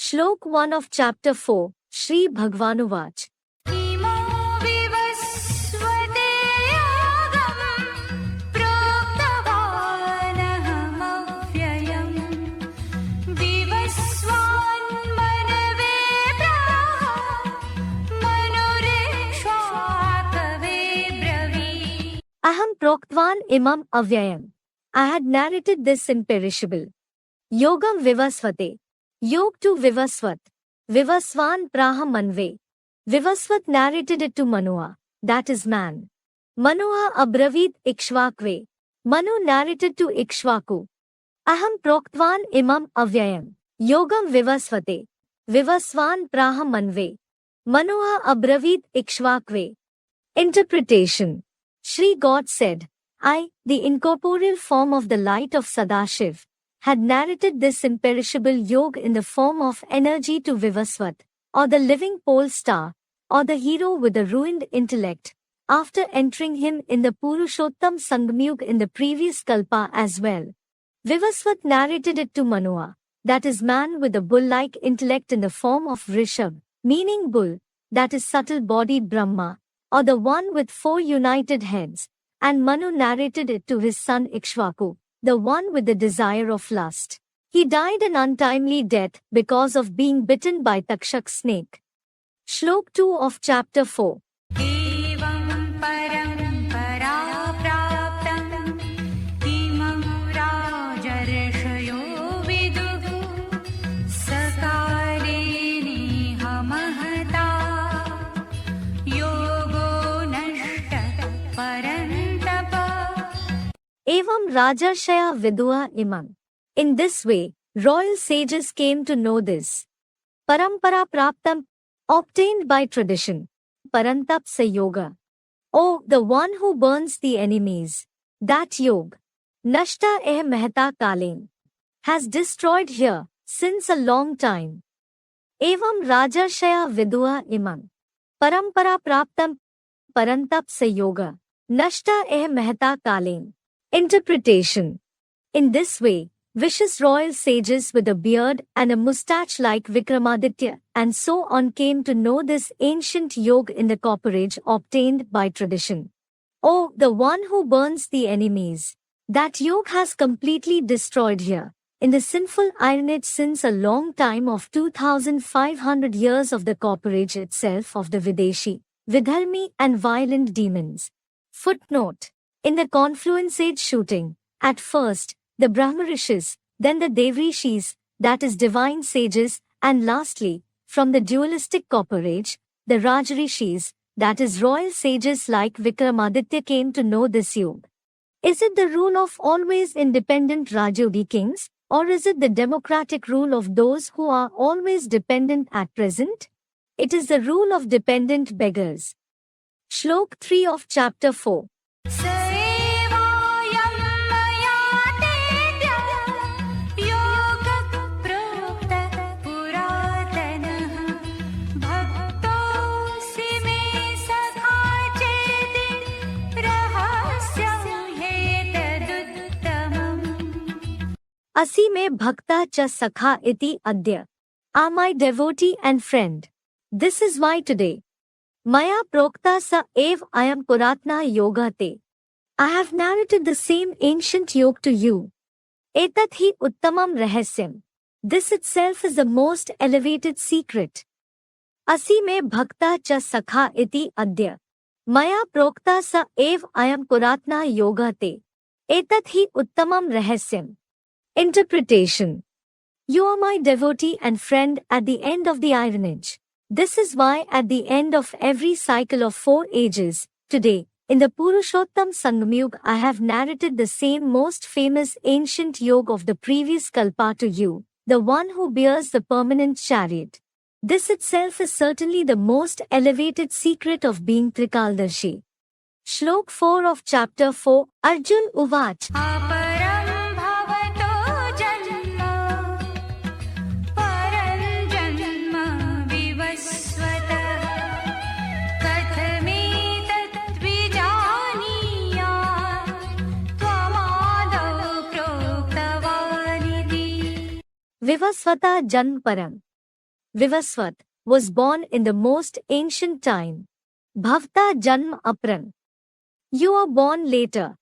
श्लोक 1 of chapter 4, Shri Bhagwanuvaच. इमो विवस्वते यागं प्रोक्तवानहमव्ययम् विवस्वान्मनवे प्राह मनुरेक्ष्वाकवे ब्रवीत्. Aham proktvan imam avyayam. I had narrated this imperishable. Yogam vivasvate. Yog to Vivasvat. Vivasvan praha manve. Vivasvat narrated it to Manua, that is man. Manua abravid Ikshvakve. Manu narrated to Ikshvaku. Aham proktvan imam avyayam. Yogam vivasvate. Vivasvan praha manve. Manua abravid Ikshvakve. Interpretation. Shri God said, I, the incorporeal form of the light of Sadashiv, had narrated this imperishable yoga in the form of energy to Vivasvat, or the living pole star, or the hero with a ruined intellect, after entering him in the Purushottam Sangamyug in the previous Kalpa as well. Vivasvat narrated it to Manua, that is man with a bull-like intellect in the form of Rishab, meaning bull, that is subtle-bodied Brahma, or the one with 4 united heads, and Manu narrated it to his son Ikshvaku, the one with the desire of lust. He died an untimely death because of being bitten by Takshak snake. Shlok 2 of chapter 4. एवं परम्परा प्राप्तम् इमं राजर्षयो विदुः सकाले नेह महता योगो नष्टः परन्तप. Evam Rajarshaya Vidua Imam. In this way, royal sages came to know this. Parampara Praptam, obtained by tradition. Parantap sa yoga. Oh, the one who burns the enemies. That yoga. Nashta eh mehta kalen. Has destroyed here, since a long time. Evam Rajarshaya Vidua Imam. Parampara Praptam, Parantap sa yoga. Nashta eh mehta kalen. Interpretation. In this way, vicious royal sages with a beard and a moustache like Vikramaditya and so on came to know this ancient yoga in the copperage obtained by tradition. Oh, the one who burns the enemies. That yoga has completely destroyed here, in the sinful ironage since a long time of 2500 years of the copperage itself of the Videshi, Vidharmi and violent demons. Footnote. In the confluence age shooting, at first, the Brahmarishis, then the Devrishis, that is divine sages, and lastly, from the dualistic copper age, the Rajarishis, that is royal sages like Vikramaditya came to know this yoga. Is it the rule of always independent Rajyogi kings, or is it the democratic rule of those who are always dependent at present? It is the rule of dependent beggars. Shlok 3 of chapter 4. Asi me bhakta cha sakha iti adya. Are my devotee and friend. This is why today. Maya prokta sa ev ayam puratna yoga te. I have narrated the same ancient yoga to you. Etat hi uttamam rahasyam. This itself is the most elevated secret. Asi me bhakta cha sakha iti adya. Maya prokta sa ev ayam puratna yoga te. Etat hi uttamam rahasyam. Interpretation. You are my devotee and friend at the end of the ironage. This is why at the end of every cycle of 4 ages, today, in the Purushottam Sangamyug I have narrated the same most famous ancient yoga of the previous Kalpa to you, the one who bears the permanent chariot. This itself is certainly the most elevated secret of being Trikaldarshi. Shlok 4 of chapter 4, Arjun Uvach. Vivasvata Jan Param. Vivasvat, was born in the most ancient time. Bhavta Janm Apran. You are born later.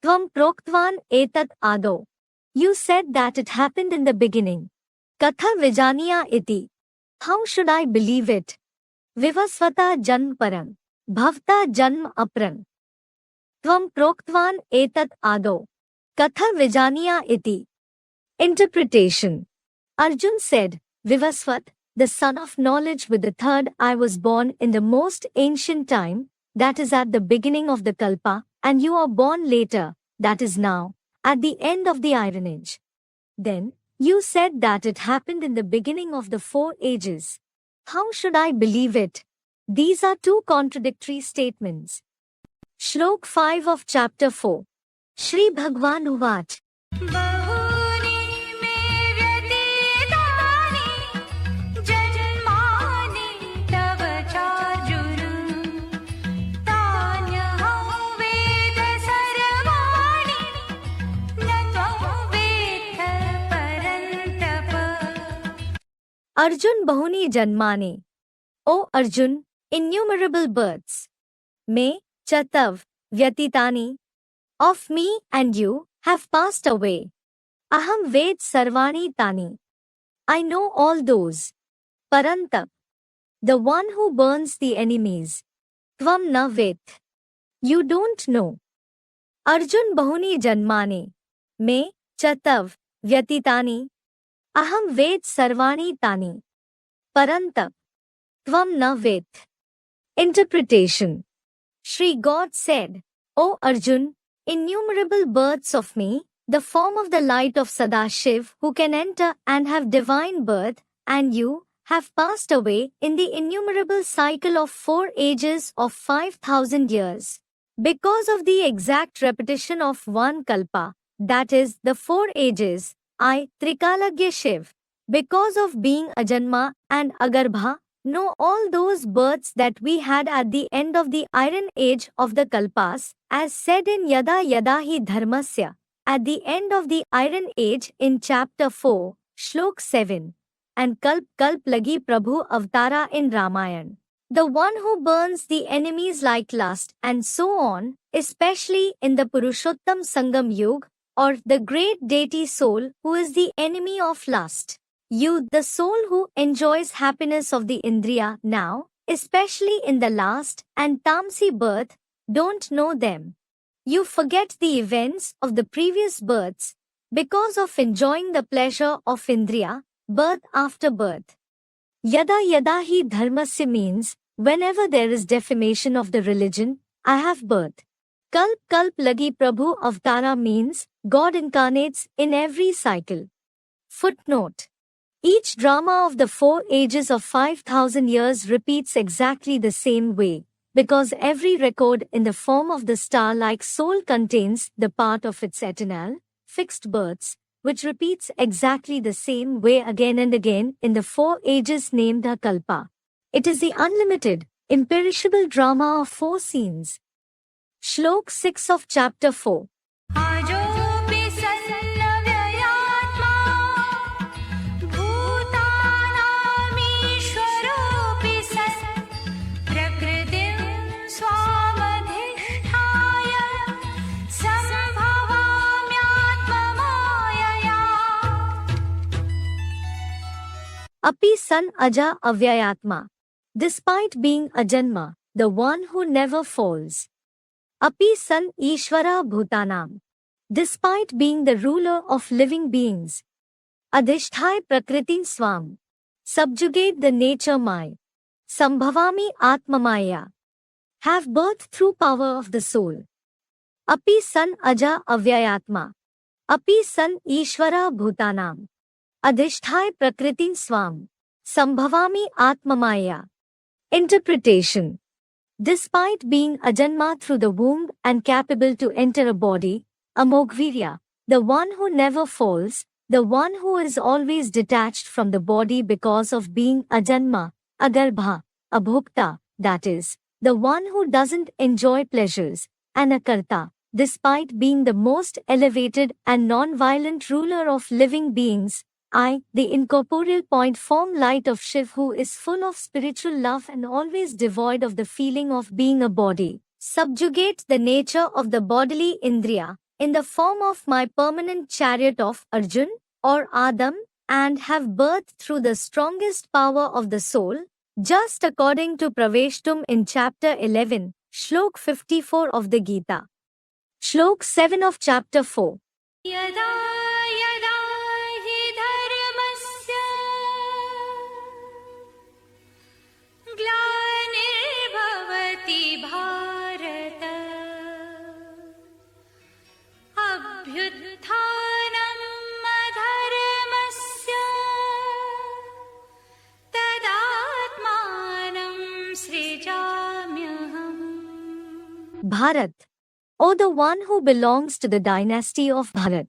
Tvam Proktvan Etat Ado. You said that it happened in the beginning. Katha Vijaniya Iti. How should I believe it? Vivasvata Janm Param. Bhavta Janm Apran. Tvam Proktvan Etat Ado. Katha Vijaniya Iti. Interpretation. Arjun said, Vivasvat, the son of knowledge with the third eye was born in the most ancient time, that is at the beginning of the Kalpa, and you are born later, that is now, at the end of the Iron Age. Then, you said that it happened in the beginning of the 4 ages. How should I believe it? These are 2 contradictory statements. Shlok 5 of chapter 4. Shri Bhagwan Uvach. बहूनि मे व्यतीतानि जन्मानि तव चार्जुन तान्यहं वेद सर्वाणि न त्वं वेत्थ परन्तप. Arjun Bahuni Janmane. O Arjun, innumerable births. Me, Chatav, Vyatitani. Of me and you, have passed away. Aham Ved Sarvani Tani. I know all those. Parantap. The one who burns the enemies. Tvam na vet. You don't know. Arjun Bahuni Janmane. Me, Chatav, Vyatitani. Aham Ved Sarvani Tani. Parantap. Tvam na vet. Interpretation. Shri God said, O Arjun, innumerable births of me, the form of the light of Sadashiv who can enter and have divine birth, and you, have passed away in the innumerable cycle of 4 ages of 5,000 years. Because of the exact repetition of one kalpa, that is, the 4 ages, I, Trikalagya Shiv, because of being Ajanma and Agarbha, know all those births that we had at the end of the Iron Age of the Kalpas, as said in Yada Yada Hi Dharmasya, at the end of the Iron Age in chapter 4, Shlok 7, and Kalp Kalp Lagi Prabhu Avatara in Ramayan. The one who burns the enemies like lust and so on, especially in the Purushottam Sangam Yug, or the great deity soul who is the enemy of lust. You, the soul who enjoys happiness of the Indriya now, especially in the last and Tamsi birth, don't know them. You forget the events of the previous births because of enjoying the pleasure of Indriya, birth after birth. Yada yada hi dharmasya means, whenever there is defamation of the religion, I have birth. Kalp kalp lagi Prabhu Avatara means, God incarnates in every cycle. Footnote. Each drama of the 4 ages of 5,000 years repeats exactly the same way, because every record in the form of the star-like soul contains the part of its eternal, fixed births, which repeats exactly the same way again and again in the 4 ages named a Kalpa. It is the unlimited, imperishable drama of 4 scenes. Shlok 6 of chapter 4. आजोऽपि सन्नव्ययात्मा भूतानामीश्वरोऽपि सन् प्रकृतिं स्वामधिष्ठाय सम्भवाम्यात्ममायया. Api San Aja Avyayatma. Despite being Ajanma, the one who never falls. Api San Ishvara Bhutanam. Despite being the ruler of living beings. Adhishthai Prakritin Swam. Subjugate the nature my. Sambhavami Atmamaya. Have birth through power of the soul. Api San Aja Avyayatma. Api San Ishvara Bhutanam. Adhishthai Prakritin Swam. Sambhavami Atmamaya. Interpretation. Despite being Ajanma through the womb and capable to enter a body, Amogvirya, the one who never falls, the one who is always detached from the body because of being Ajanma, Agarbha, Abhokta, that is, the one who doesn't enjoy pleasures, and Akarta, despite being the most elevated and non-violent ruler of living beings, I, the incorporeal point form light of Shiv, who is full of spiritual love and always devoid of the feeling of being a body, subjugate the nature of the bodily Indriya in the form of my permanent chariot of Arjun or Adam, and have birth through the strongest power of the soul, just according to Praveshtum in chapter 11, Shlok 54 of the Gita. Shlok 7 of chapter 4. यदा यदा हि धर्मस्य ग्लानिर्भवति Bharat अभ्युत्थानम् अधर्मस्य तदात्मानं सृजाम्यहम्. Bharat, O the one who belongs to the dynasty of Bharat.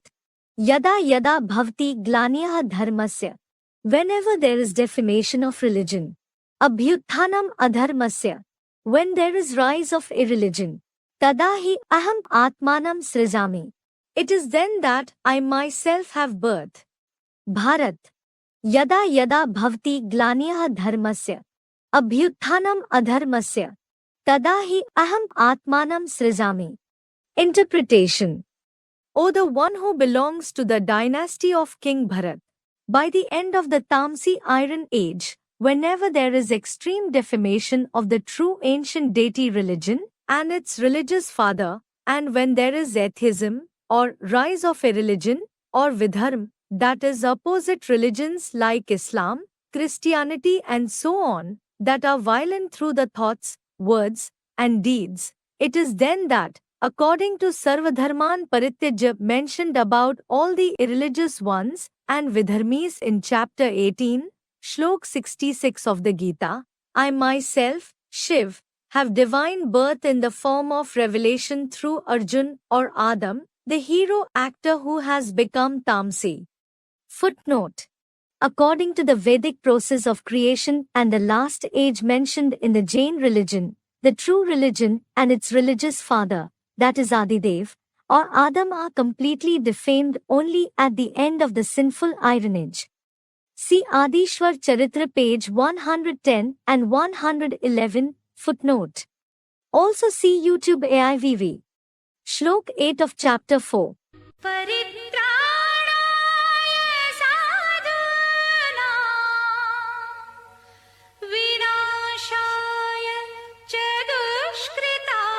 Yada yada bhavati glanyah dharmasya. Whenever there is defamation of religion. Abhyutthanam adharmasya. When there is rise of irreligion. Tadahi aham atmanam srijami. It is then that I myself have birth. Bharat. Yada yada bhavati glanyah dharmasya. Abhyutthanam adharmasya. Tadahi aham atmanam srijami. Interpretation. O the one who belongs to the dynasty of King Bharat. By the end of the Tamsi Iron Age, whenever there is extreme defamation of the true ancient deity religion and its religious father, and when there is atheism, or rise of a religion, or vidharm, that is opposite religions like Islam, Christianity and so on, that are violent through the thoughts, words, and deeds, it is then that, according to Sarvadharman Parityajya mentioned about all the irreligious ones and Vidharmis in chapter 18, Shlok 66 of the Gita, I myself, Shiv, have divine birth in the form of revelation through Arjun or Adam, the hero actor who has become Tamsi. Footnote. According to the Vedic process of creation and the last age mentioned in the Jain religion, the true religion and its religious father, that is Adidev, or Adam, are completely defamed only at the end of the sinful Iron Age. See Adishwar Charitra page 110 and 111, footnote. Also see YouTube AIVV. Shlok 8 of chapter 4. परित्राणाय साधूनां विनाशाय च दुष्कृतां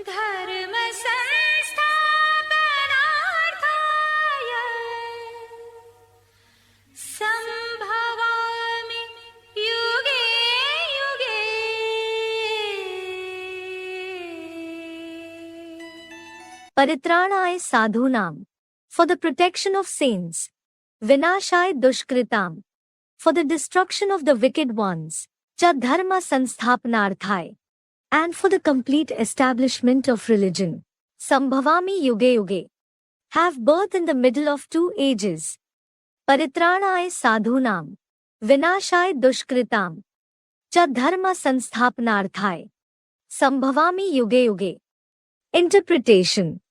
धर्मसंस्थापनार्थाय संभवामि युगे युगे. Paritranaya sadhunam, for the protection of saints. Vinashaya dushkritam, for the destruction of the wicked ones. Cha dharma sansthapanarthai, and for the complete establishment of religion. Sambhavami yuge yuge, have birth in the middle of 2 ages. Paritranaya sadhunam, vinashaya dushkritam, cha dharma sansthapanarthai, sambhavami yuge yuge. Interpretation.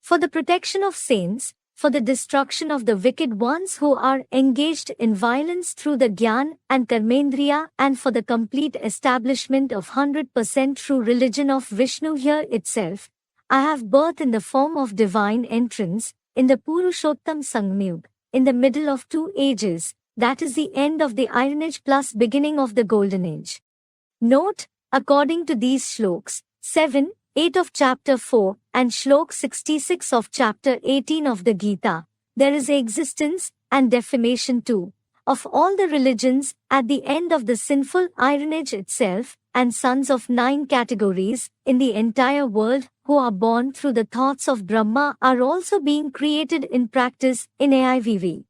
For the protection of saints, for the destruction of the wicked ones who are engaged in violence through the Gyan and Karmendriya, and for the complete establishment of 100% true religion of Vishnu here itself, I have birth in the form of divine entrance, in the Purushottam Sangmyug, in the middle of 2 ages, that is the end of the Iron Age plus beginning of the Golden Age. Note, according to these shloks, 7, 8 of chapter 4 and Shlok 66 of chapter 18 of the Gita, there is existence and defamation too of all the religions at the end of the sinful Iron Age itself, and sons of 9 categories in the entire world who are born through the thoughts of Brahma are also being created in practice in AIVV.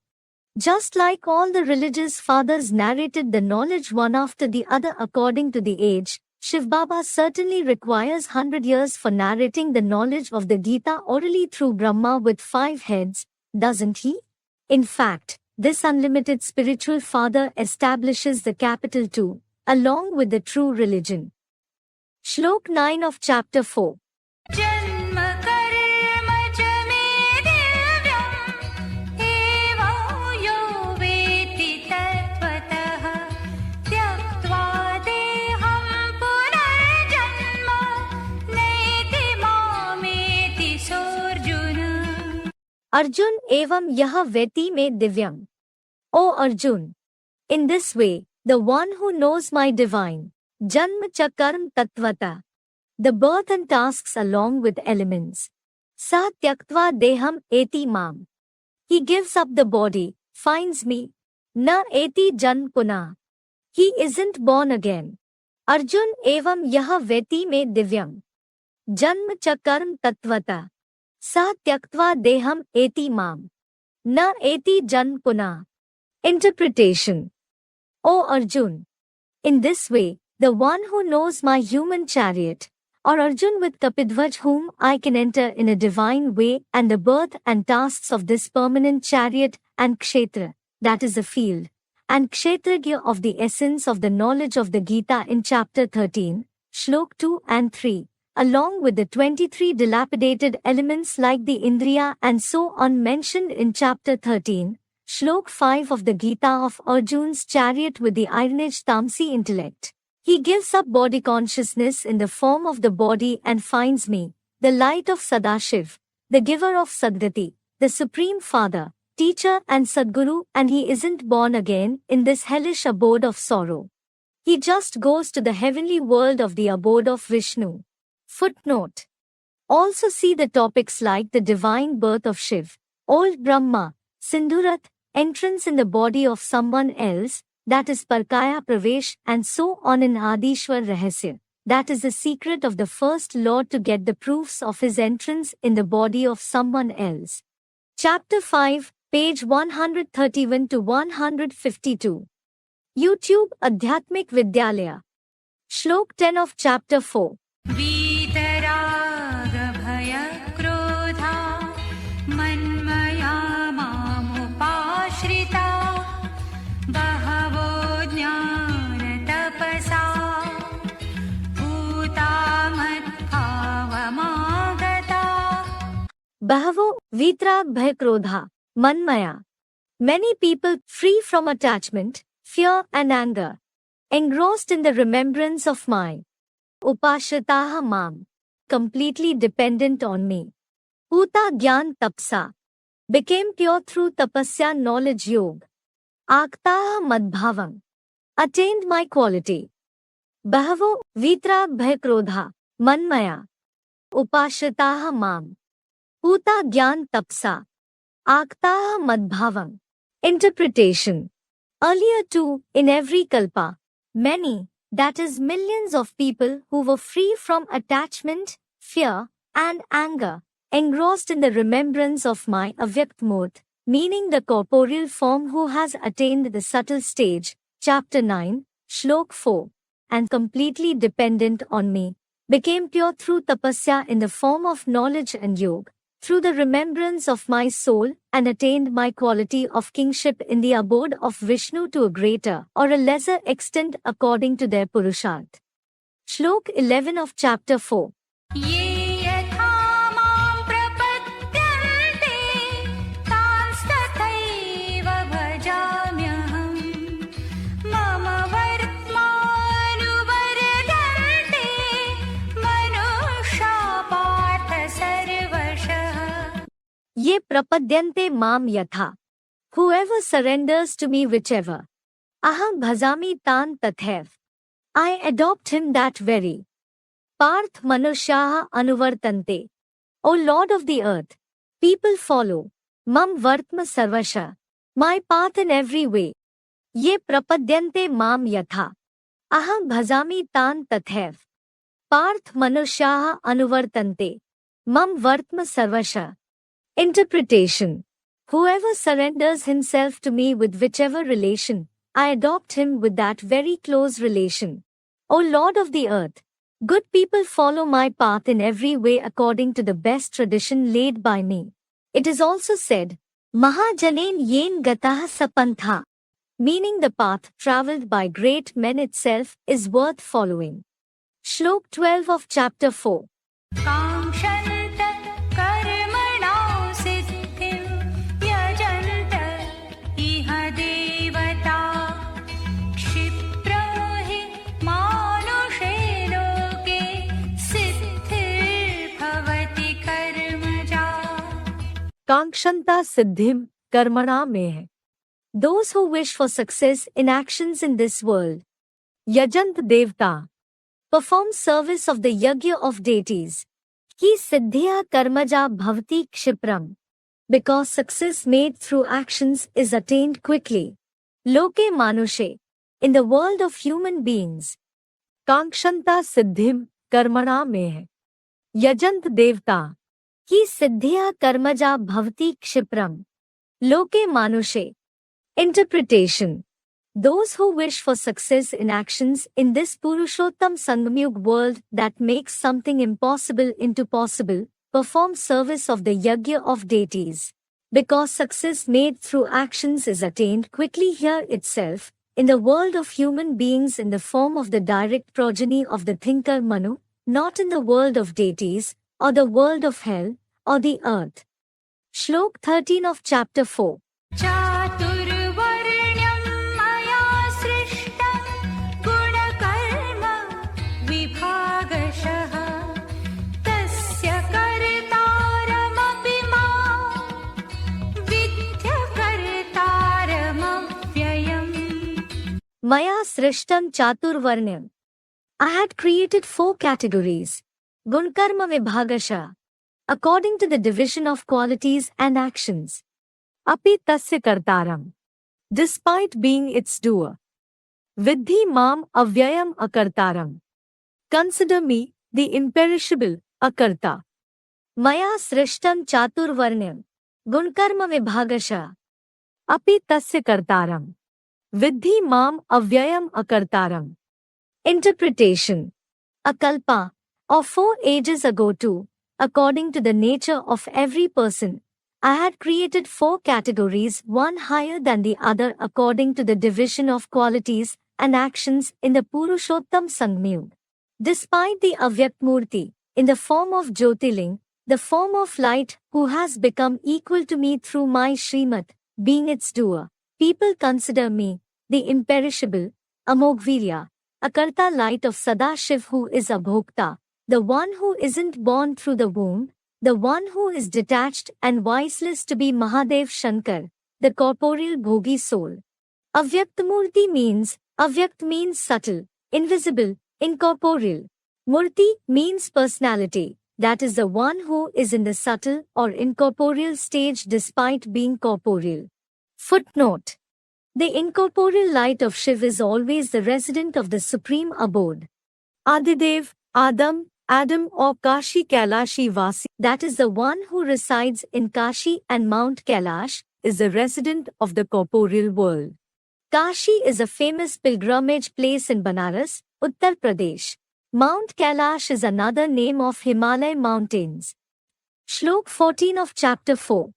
Just like all the religious fathers narrated the knowledge one after the other according to the age, Shiv Baba certainly requires 100 years for narrating the knowledge of the Gita orally through Brahma with 5 heads, doesn't he? In fact, this unlimited spiritual father establishes the capital too, along with the true religion. Shlok 9 of chapter 4. जन्म कर्म च मे दिव्यम् अर्जुन एवं यह वेति में दिव्यम. O Arjun, in this way, the one who knows my divine Janma cha karm tattvata, the birth and tasks along with elements, sa tyaktva deham eti mam. He gives up the body, finds me, na eti jan puna. He isn't born again. Arjun evam yah veti में दिव्यम. जन्म च कर्म तत्वता. सा त्यक्त्वा देहम एति माम. न एति जन पुना. Interpretation. O Arjun, in this way, the one who knows my human chariot, or Arjun with Kapidhwaj whom I can enter in a divine way and the birth and tasks of this permanent chariot and kshetra, that is a field, and kshetragya of the essence of the knowledge of the Gita in chapter 13, shlok 2 and 3, along with the 23 dilapidated elements like the Indriya and so on mentioned in chapter 13, shlok 5 of the Gita of Arjun's chariot with the ironage tamsi intellect. He gives up body consciousness in the form of the body and finds me, the light of Sadashiv, the giver of Sadgati, the Supreme Father, Teacher and Sadguru, and he isn't born again in this hellish abode of sorrow. He just goes to the heavenly world of the abode of Vishnu. Footnote. Also see the topics like the divine birth of Shiv, old Brahma, Sindhurat, entrance in the body of someone else, that is Parkaya Pravesh, and so on in Adishwar Rahasya, that is the secret of the first Lord to get the proofs of his entrance in the body of someone else. Chapter 5, page 131 to 152. YouTube Adhyatmik Vidyalaya. Shlok 10 of chapter 4. वीतराग भय क्रोधा मन्मया मामुपाश्रिता बहवो ज्ञान तपसा भूता मद्भावमागता. Bahavo Vitrag Bhay Krodha Manmaya. Many people free from attachment, fear and anger, engrossed in the remembrance of my Upashritaha Mam, completely dependent on me. Uta Gyan Tapsa, became pure through tapasya knowledge yog. Aktaha Madbhavam, attained my quality. Bahavo Vitrag Bhay Krodha Manmaya. Upashritaha Mam. Uta Gyan Tapsa. Aktaha Madbhavam. Interpretation. Earlier too, in every kalpa, many, that is millions of people who were free from attachment, fear, and anger, engrossed in the remembrance of my Avyakt meaning the corporeal form who has attained the subtle stage, chapter 9, shlok 4, and completely dependent on me, became pure through tapasya in the form of knowledge and yoga, through the remembrance of my soul, and attained my quality of kingship in the abode of Vishnu to a greater or a lesser extent according to their purusharth. Shlok 11 of chapter 4. ये यथा मां प्रपद्यन्ते तांस्तथैव भजाम्यहम् मम वर्त्मानुवर्धन्ते मनुष्या पार्थ सर्वशः. Ye prapadyante mam yatha. Whoever surrenders to me whichever. Aham bhajami tan tathaiv. I adopt him that very. Parth manushyaha anuvartante. O Lord of the earth, people follow. Mam vartma sarvasha. My path in every way. Ye prapadyante mam yatha. Aham bhajami tan tathaiv. Parth manushyaha anuvartante. Mam vartma sarvasha. Interpretation. Whoever surrenders himself to me with whichever relation, I adopt him with that very close relation. O Lord of the earth, good people follow my path in every way according to the best tradition laid by me. It is also said, Mahajanen yen gatah sapantha, meaning the path travelled by great men itself is worth following. Shlok 12 of chapter 4. काङ्क्षन्त कर्मणां सिद्धिं यजन्त इह देवता क्षिप्रं हि मानुषे लोके सिद्धिर्भवति कर्मजा. कांक्षन्ता सिद्धिम कर्मणा में. Those who wish for success in actions in this world. Yajant devta. Perform service of the yajna of deities. Ki siddhya karmaja bhavati kshipram. Because success made through actions is attained quickly. Loke manushe. In the world of human beings. Kankshanta siddhim karmana mein. Yajant devta. Ki siddhya karmaja bhavati kshipram. Loke manushe. Interpretation. Those who wish for success in actions in this Purushottam Sangamyug world that makes something impossible into possible, perform service of the yajna of deities. Because success made through actions is attained quickly here itself, in the world of human beings in the form of the direct progeny of the thinker Manu, not in the world of deities, or the world of hell, or the earth. Shlok 13 of chapter 4. Maya Srishtam Chaturvarnyam. I had created 4 categories. Gunkarma Vibhagasha. According to the division of qualities and actions. Api Tasya Kartaram. Despite being its doer. Vidhi Mam Avyayam Akartaram. Consider me, the imperishable, Akarta. Maya Srishtam Chaturvarnyam. Gunkarma Vibhagasha. Api Tasya Kartaram. Vidhi Mam Avyayam Akartaram. Interpretation. Akalpa, or 4 ages ago too, according to the nature of every person, I had created 4 categories, one higher than the other according to the division of qualities and actions in the Purushottam Sangamyug. Despite the Avyakt-murti, in the form of Jyotirling, the form of light who has become equal to me through my Srimat, being its doer, people consider me, the imperishable, Amogvirya, Akarta light of Sadashiv who is Abhokta, the one who isn't born through the womb, the one who is detached and voiceless to be Mahadev Shankar, the corporeal bhogi soul. Avyaktamurti means subtle, invisible, incorporeal. Murti means personality, that is the one who is in the subtle or incorporeal stage despite being corporeal. Footnote. The incorporeal light of Shiv is always the resident of the supreme abode. Adidev, Adam or Kashi Kailashi Vasi, that is the one who resides in Kashi and Mount Kailash, is the resident of the corporeal world. Kashi is a famous pilgrimage place in Banaras, Uttar Pradesh. Mount Kailash is another name of Himalaya mountains. Shlok 14 of chapter 4.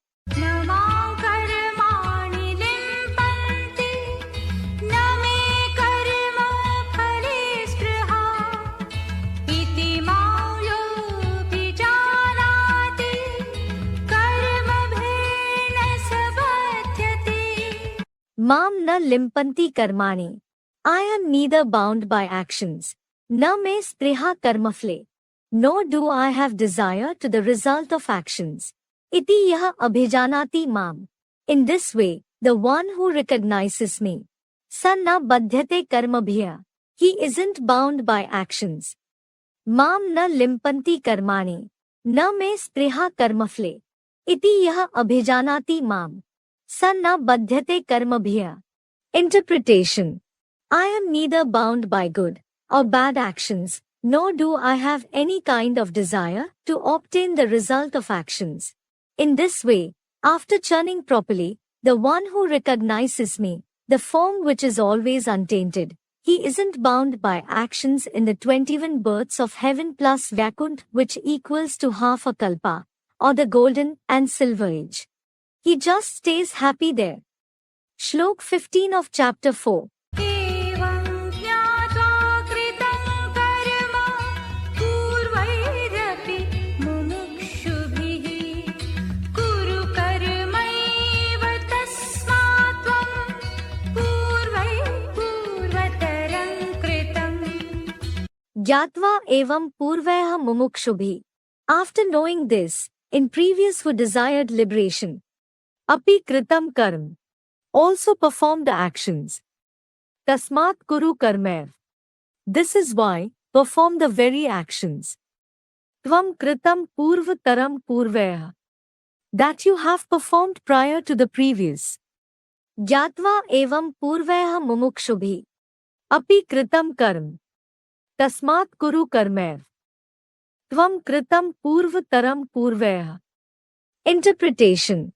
Mam na limpanti karmani. I am neither bound by actions. Na me spriha karmafle. Nor do I have desire to the result of actions. Iti yaha abhijanati mam. In this way, the one who recognizes me. Sanna badhyate karmabhya. He isn't bound by actions. Mam na limpanti karmani. Na me spriha karmafle. Iti yaha abhijanati mam. Sanna badhyate karmabhya. Interpretation. I am neither bound by good or bad actions, nor do I have any kind of desire to obtain the result of actions. In this way, after churning properly, the one who recognizes me, the form which is always untainted, he isn't bound by actions in the 21 births of heaven plus Vaikunt, which equals to half a kalpa, or the golden and silver age. He just stays happy there. Shlok 15 of chapter 4. Gyatva evam purvayah mumukshubhi. After knowing this, in previous who desired liberation. Api kritam karm, also performed actions. Tasmat kuru karmer. This is why, perform the very actions. Tvam kritam purva taram purvaya. That you have performed prior to the previous. Gyatva evam purvaya mumukshubhi. Api kritam karm. Tasmat kuru karmer. Tvam kritam purva taram purvaya. Interpretation.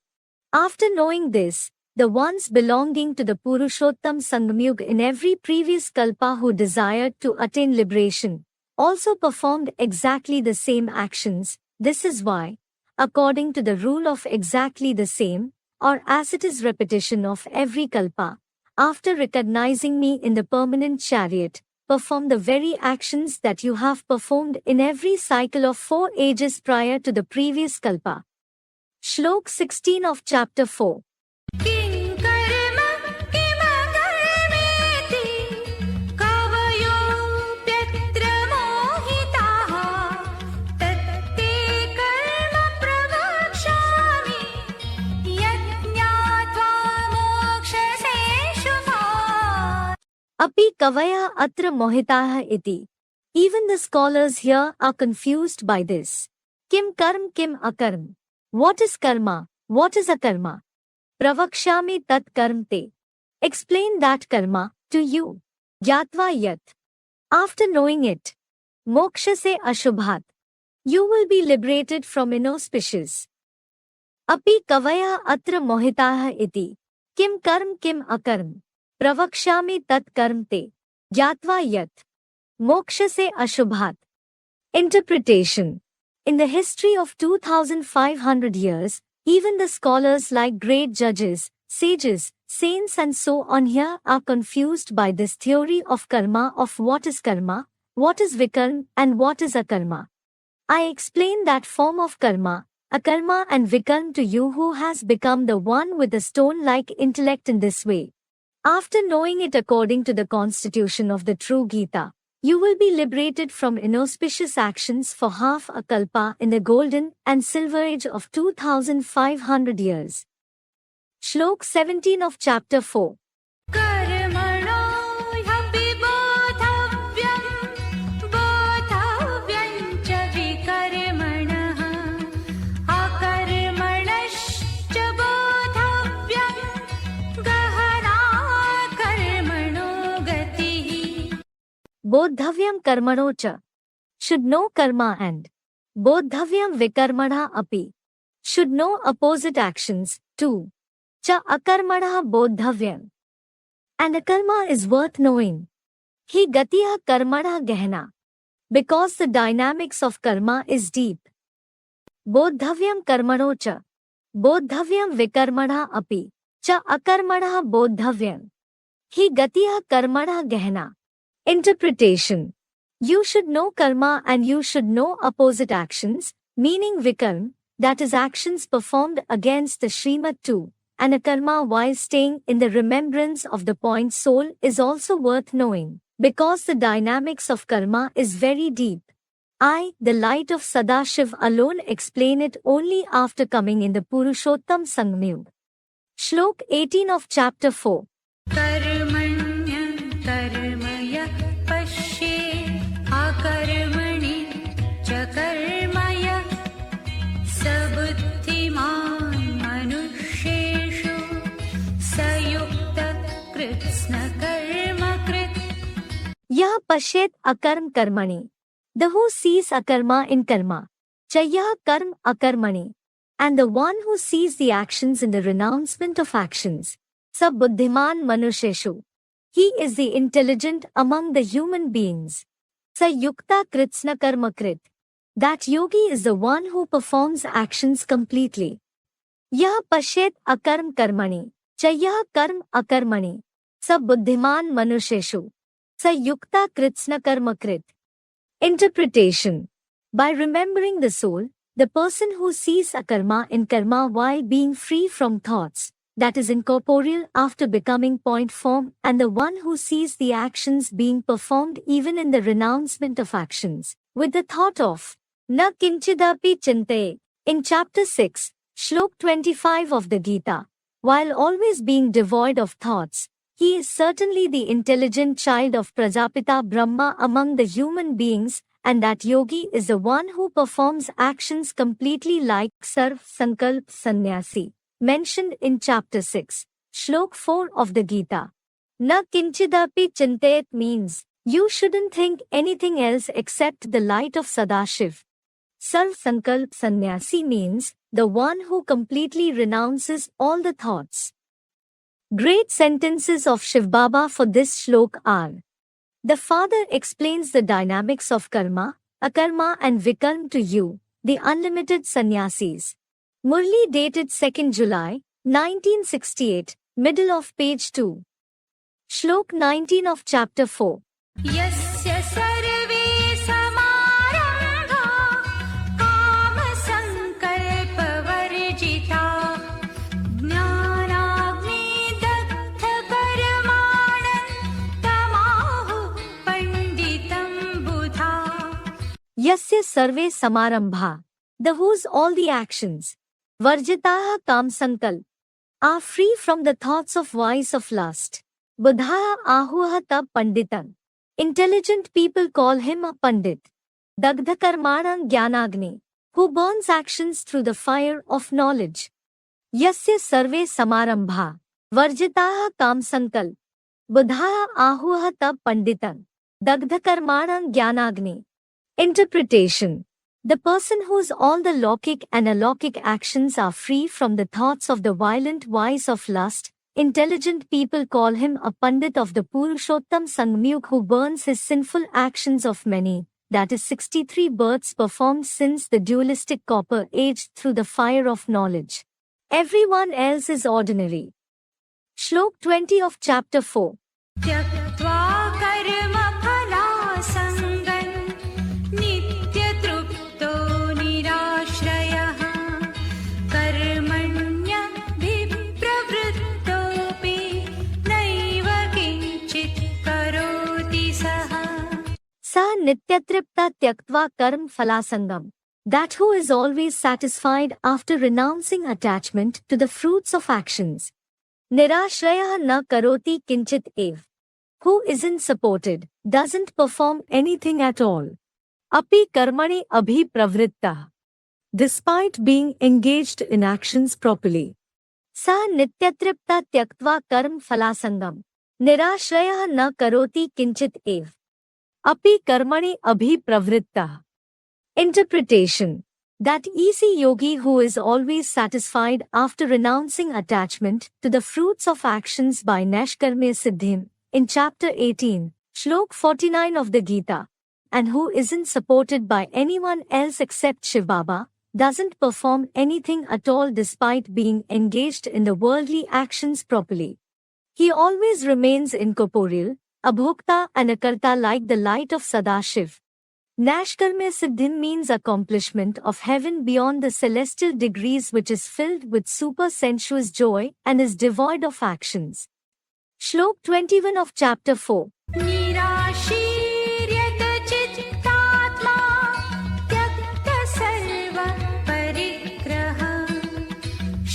After knowing this, the ones belonging to the Purushottam Sangamyug in every previous kalpa who desired to attain liberation, also performed exactly the same actions. This is why, according to the rule of exactly the same, or as it is repetition of every kalpa, after recognizing me in the permanent chariot, perform the very actions that you have performed in every cycle of 4 ages prior to the previous kalpa. Shlok 16 of chapter 4. किं कर्म किमकर्मेति कवयोऽप्यत्र मोहिताः तत्ते कर्म प्रवक्ष्यामि यज्ञात्वा मोक्षसे शुभात्। Api kavaya atra mohitaha iti. Even the scholars here are confused by this. Kim karm kim akarm. What is karma? What is akarma? Pravakshami tat karm te. Explain that karma to you. Gyatva yat. After knowing it. Moksha se ashubhat. You will be liberated from inauspicious. Api kavaya atra mohitaha iti. Kim karm kim akarm. Pravakshami tat karm te. Gyatva yat. Moksha se ashubhat. Interpretation. In the history of 2500 years, even the scholars like great judges, sages, saints and so on here are confused by this theory of karma, of what is karma, what is vikarma and what is akarma. I explain that form of karma, akarma and vikarma to you who has become the one with the stone-like intellect in this way. After knowing it according to the constitution of the true Gita, you will be liberated from inauspicious actions for half a kalpa in the golden and silver age of 2500 years. Shlok 17 of chapter 4. कर्मणो ह्यपि बोद्धव्यं बोद्धव्यं च विकर्मणः अकर्मणश्च बोद्धव्यं गहना कर्मणो गतिः। Bodhavyam karmano cha. Should know karma and Bodhavyam vikarmana api. Should know opposite actions too. Cha akarmana bodhavyam. And akarma is worth knowing. Hi gatiya karmana gehna. Because the dynamics of karma is deep. Bodhavyam karmano cha. Bodhavyam vikarmana api. Cha akarmana bodhavyam. Hi gatiya karmana gehna. Interpretation. You should know karma and you should know opposite actions, meaning vikarma, that is actions performed against the Srimad too, and akarma while staying in the remembrance of the point soul is also worth knowing, because the dynamics of karma is very deep. I, the light of Sadashiv alone explain it only after coming in the Purushottam Sangamyug. Shlok 18 of chapter 4. कर्मण्यं कर्मय पश्ये अकर्मणि च कर्मय स बुद्धिमान् मनुष्येषु स युक्तः कृत्स्नकर्मकृत्। Yah pashet akarm karmani. The who sees akarma in karma. Chayah karm akarmani. And the one who sees the actions in the renouncement of actions. Sa buddhiman manusheshu. He is the intelligent among the human beings. Sa yukta kritsna karmakrit. That yogi is the one who performs actions completely. Yah pashet akarm karmani. Chayah karm akarmani. Sa buddhiman manusheshu. Sa yukta kritsna karmakrit. Interpretation. By remembering the soul, the person who sees akarma in karma while being free from thoughts, that is incorporeal after becoming point form, and the one who sees the actions being performed even in the renouncement of actions, with the thought of na kinchidapi chinte, In chapter 6, Shlok 25 of the Gita, while always being devoid of thoughts, he is certainly the intelligent child of Prajapita Brahma among the human beings, and that yogi is the one who performs actions completely like Sarv Sankalp Sannyasi, mentioned in chapter 6, Shlok 4 of the Gita. Na kinchidapi chintayat means, you shouldn't think anything else except the light of Sadashiv. Sarv Sankalp Sannyasi means, the one who completely renounces all the thoughts. Great sentences of Shiv Baba for this shlok are: the Father explains the dynamics of karma, akarma and vikarma to you, the unlimited sannyasis. Murli dated 2nd July, 1968, middle of page 2. Shlok 19 of chapter 4. यस्य सर्वे समारम्भा कामसङ्कल्पवर्जिता ज्ञानाग्निदग्धकर्माणं तमाहुः पण्डितं बुधा. Yasya sarve samarambha, the whose all the actions, varjitaha kamsankal, are free from the thoughts of vice of lust. Buddha ahuha tab panditan. Intelligent people call him a pandit. Dagdha karmanam jnanagni, who burns actions through the fire of knowledge. Yasya sarve samarambha, varjitaha kamsankal. Buddha ahuha tab panditan. Dagdha karmanam jnanagni. Interpretation: the person whose all the lokik and alokik actions are free from the thoughts of the violent vice of lust, intelligent people call him a pandit of the Purushottam Sangmyug who burns his sinful actions of many, that is 63 births performed since the dualistic copper age through the fire of knowledge. Everyone else is ordinary. Shlok 20 of chapter 4. त्यक्त्वा कर्मफलासङ्गं नित्यतृप्तो निराश्रयः कर्मण्यभिप्रवृत्तोऽपि नैव किञ्चित् करोति सः. Sa nityatripta tyaktva karm falasangam. That who is always satisfied after renouncing attachment to the fruits of actions. Nirashrayah na karoti kinchit ev. Who isn't supported, doesn't perform anything at all. Api karmani abhi pravritta. Despite being engaged in actions properly. Sa nityatripta tyaktva karm falasangam. Nirashrayah na karoti kinchit ev. Api karmani abhi pravritta. Interpretation: that easy yogi who is always satisfied after renouncing attachment to the fruits of actions by Nashkarmya Siddhim, in chapter 18, Shlok 49 of the Gita, and who isn't supported by anyone else except Shiv Baba, doesn't perform anything at all despite being engaged in the worldly actions properly. He always remains incorporeal, abhokta and akarta like the light of Sadashiv. Nashkarmya Siddhim means accomplishment of heaven beyond the celestial degrees, which is filled with super-sensuous joy and is devoid of actions. Shlok 21 of chapter 4. निराशीर्यत चित्तात्मा त्यक्त सर्व परिग्रह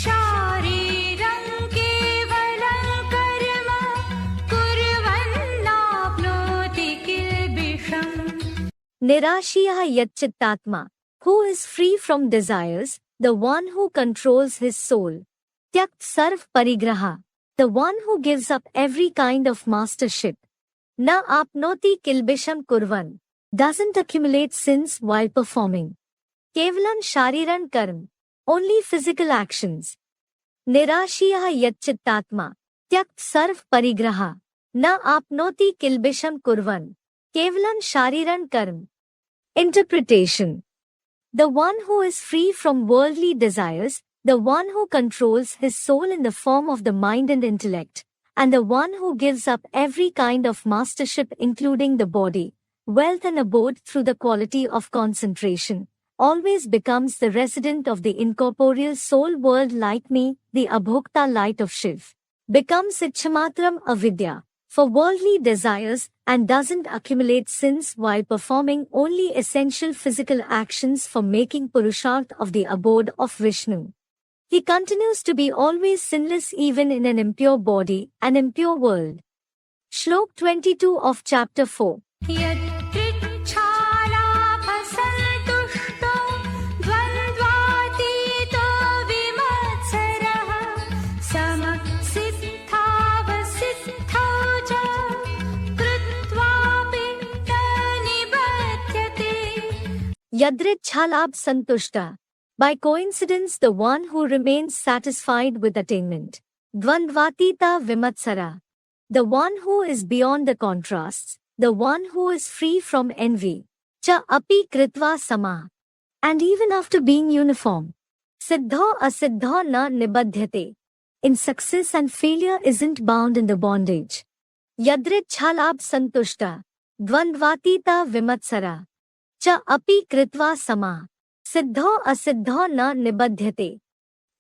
शारीरं केवलं कर्म कुर्वन्नाप्नोति किल्बिषम्. Nirashiyah yatchittatma, who is free from desires, the one who controls his soul. Tyakt sarv parigraha, the one who gives up every kind of mastership. Na apnoti kilbisham kurvan, doesn't accumulate sins while performing. Kevalam shariran karm, only physical actions. Nirashiyah yatchittatma, tyakt sarv parigraha, na apnoti kilbisham kurvan. Kevalam shariran karm. Interpretation: the one who is free from worldly desires, the one who controls his soul in the form of the mind and intellect, and the one who gives up every kind of mastership including the body, wealth and abode through the quality of concentration, always becomes the resident of the incorporeal soul world like me, the abhokta light of Shiv. Becomes Ichchamatram avidya, for worldly desires and doesn't accumulate sins while performing only essential physical actions for making Purusharth of the abode of Vishnu. He continues to be always sinless even in an impure body and impure world. Shlok 22 of chapter 4. यदृच्छालाभसन्तुष्टो द्वन्द्वातीतो विमत्सरः समसिद्धावसिद्धौ च कृत्वापि न निबध्यते. Yadrichhalabh santushta. By coincidence, the one who remains satisfied with attainment. Dvandvatita vimatsara. The one who is beyond the contrasts, the one who is free from envy. Cha api kritva sama. And even after being uniform. Siddha asiddha na nibadhyate. In success and failure isn't bound in the bondage. Yadrichhalabh santushta. Dvandvatita vimatsara. Cha api kritva sama. Siddha asiddha na nibadhyate.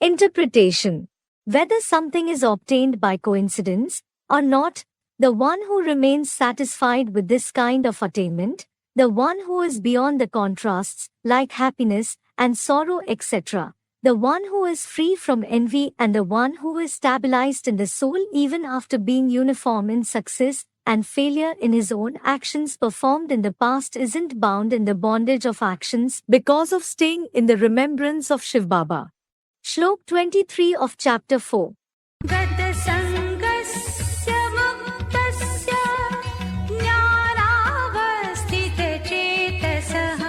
Interpretation. Whether something is obtained by coincidence or not, the one who remains satisfied with this kind of attainment, the one who is beyond the contrasts, like happiness and sorrow etc., the one who is free from envy and the one who is stabilized in the soul even after being uniform in success and failure in his own actions performed in the past isn't bound in the bondage of actions because of staying in the remembrance of Shiv Baba. Shlok 23 of chapter 4. गतसङ्गस्य मुक्तस्य ज्ञानावस्थितचेतसः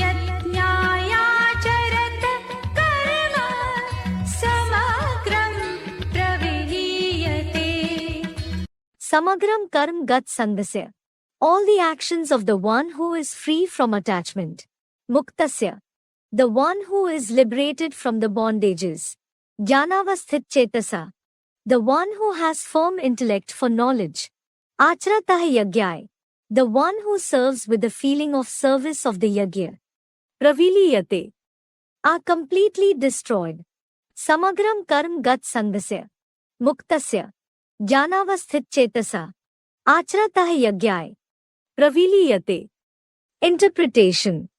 यज्ञायाचरत कर्म समग्रं प्रविलीयते. Samagram karm gat sangasya. All the actions of the one who is free from attachment. Muktasya. The one who is liberated from the bondages. Jnanavasthit chetasa. The one who has firm intellect for knowledge. Acharatah yagyai. The one who serves with the feeling of service of the yagya. Praviliyate. Are completely destroyed. Samagram karm gat sangasya. Muktasya. Jnanavasthit chetasa. Acharatah yagyai. Praviliyate. Interpretation.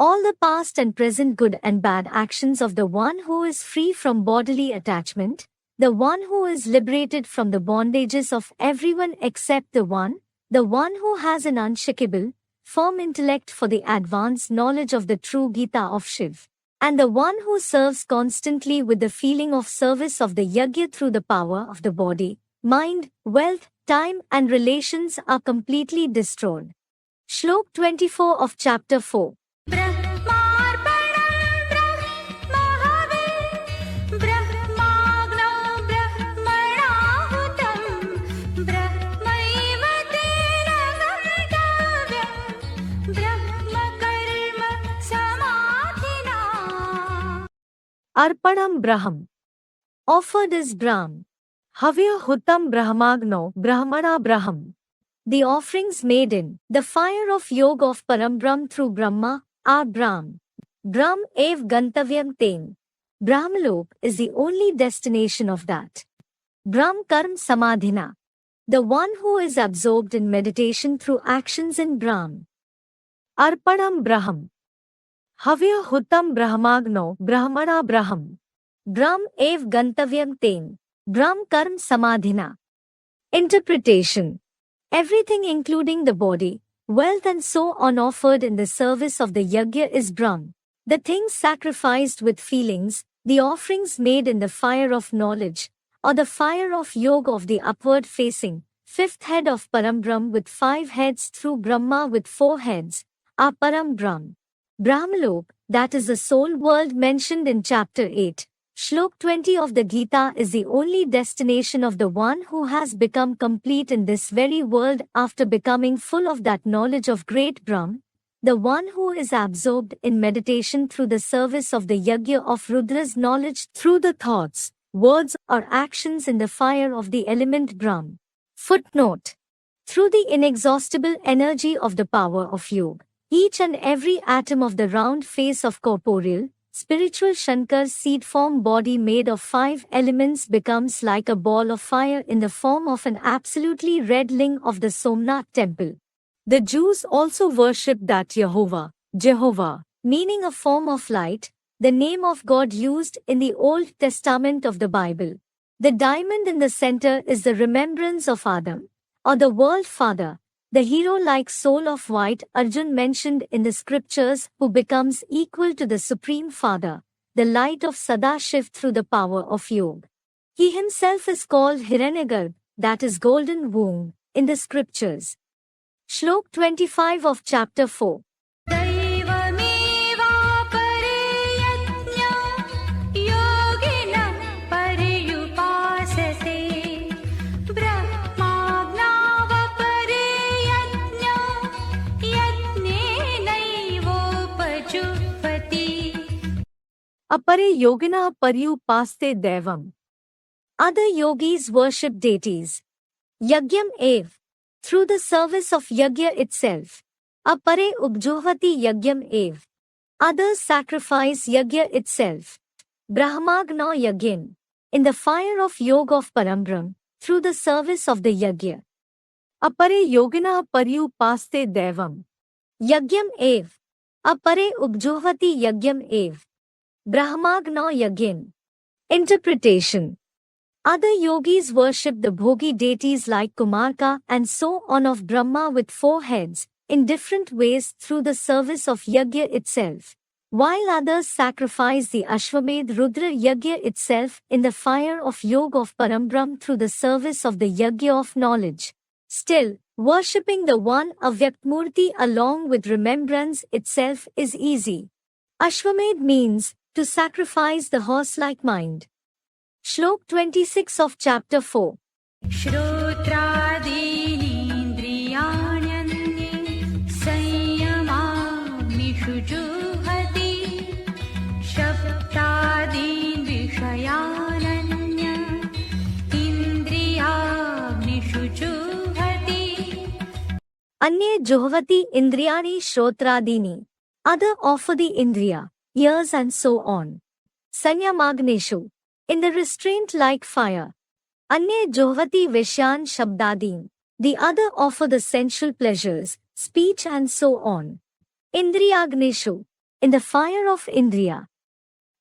All the past and present good and bad actions of the one who is free from bodily attachment, the one who is liberated from the bondages of everyone except the one who has an unshakable, firm intellect for the advanced knowledge of the true Gita of Shiv, and the one who serves constantly with the feeling of service of the yagya through the power of the body, mind, wealth, time and relations are completely destroyed. Shlok 24 of chapter 4. Arpanam Braham. Offered is Brahm. Havya Hutam Brahmagno Brahmana Braham. The offerings made in the fire of yoga of Parambrahm through Brahma are Brahm. Brahm ev gantavyam ten. Brahmalok is the only destination of that. Brahm karm samadhina. The one who is absorbed in meditation through actions in Brahm. Arpanam Braham. Havya Hutam Brahmagno Brahmana Braham. Brahm ev gantavyam ten. Brahm karm samadhina. Interpretation. Everything including the body, wealth and so on offered in the service of the yagya is Brahm. The things sacrificed with feelings, the offerings made in the fire of knowledge, or the fire of yoga of the upward facing, fifth head of Parambrahm with 5 heads through Brahma with 4 heads, are Parambrahm. Brahmalok, that is the soul world mentioned in chapter 8, Shlok 20 of the Gita is the only destination of the one who has become complete in this very world after becoming full of that knowledge of great Brahm, the one who is absorbed in meditation through the service of the yagya of Rudra's knowledge through the thoughts, words or actions in the fire of the element Brahm. Footnote. Through the inexhaustible energy of the power of yoga, each and every atom of the round face of corporeal, spiritual Shankar's seed-form body made of 5 elements becomes like a ball of fire in the form of an absolutely red ling of the Somnath temple. The Jews also worshipped that Jehovah, meaning a form of light, the name of God used in the Old Testament of the Bible. The diamond in the center is the remembrance of Adam, or the world father, the hero-like soul of white Arjun mentioned in the scriptures who becomes equal to the Supreme Father, the light of Sadashiv through the power of Yoga. He himself is called Hiranyagarbha, that is golden womb, in the scriptures. Shlok 25 of chapter 4. दैवमेवापरे यज्ञो योगिनः पर्युपासते ब्रह्माज्ञावपरे यज्ञो यज्ञेनैवोपजुह्वति Apare yogina paryupaste devam. Other yogis worship deities. Yagyam ev. Through the service of yagya itself. Apare ubjuhvati yagyam ev. Others sacrifice yagya itself. Brahmagna yagin. In the fire of yoga of Parambram, through the service of the yagya. Apare yogina paryupaste devam. Yagyam ev. Apare ubjuhvati yagyam ev. Brahmagna yagin. Interpretation. Other yogis worship the bhogi deities like Kumarka and so on of Brahma with 4 heads, in different ways through the service of yagya itself, while others sacrifice the Ashwamedh Rudra yagya itself in the fire of yoga of Parambram through the service of the yagya of knowledge. Still, worshipping the one Avyaktamurti along with remembrance itself is easy. Ashwamedh means to sacrifice the horse-like mind. Shlok 26 of chapter 4. श्रोत्रादीनीन्द्रियाण्यन्ये संयमाग्निषु जुह्वति शब्दादीन् विषयानन्य इन्द्रियाग्निषु जुह्वति Anye juhvati indriyani shrotraadini. Other offer the indriya, ears and so on. Sanyamagneshu. In the restraint like fire. Anye juhvati vishyan shabdadin. The other offer the sensual pleasures, speech and so on. Indriyagneshu. In the fire of indriya.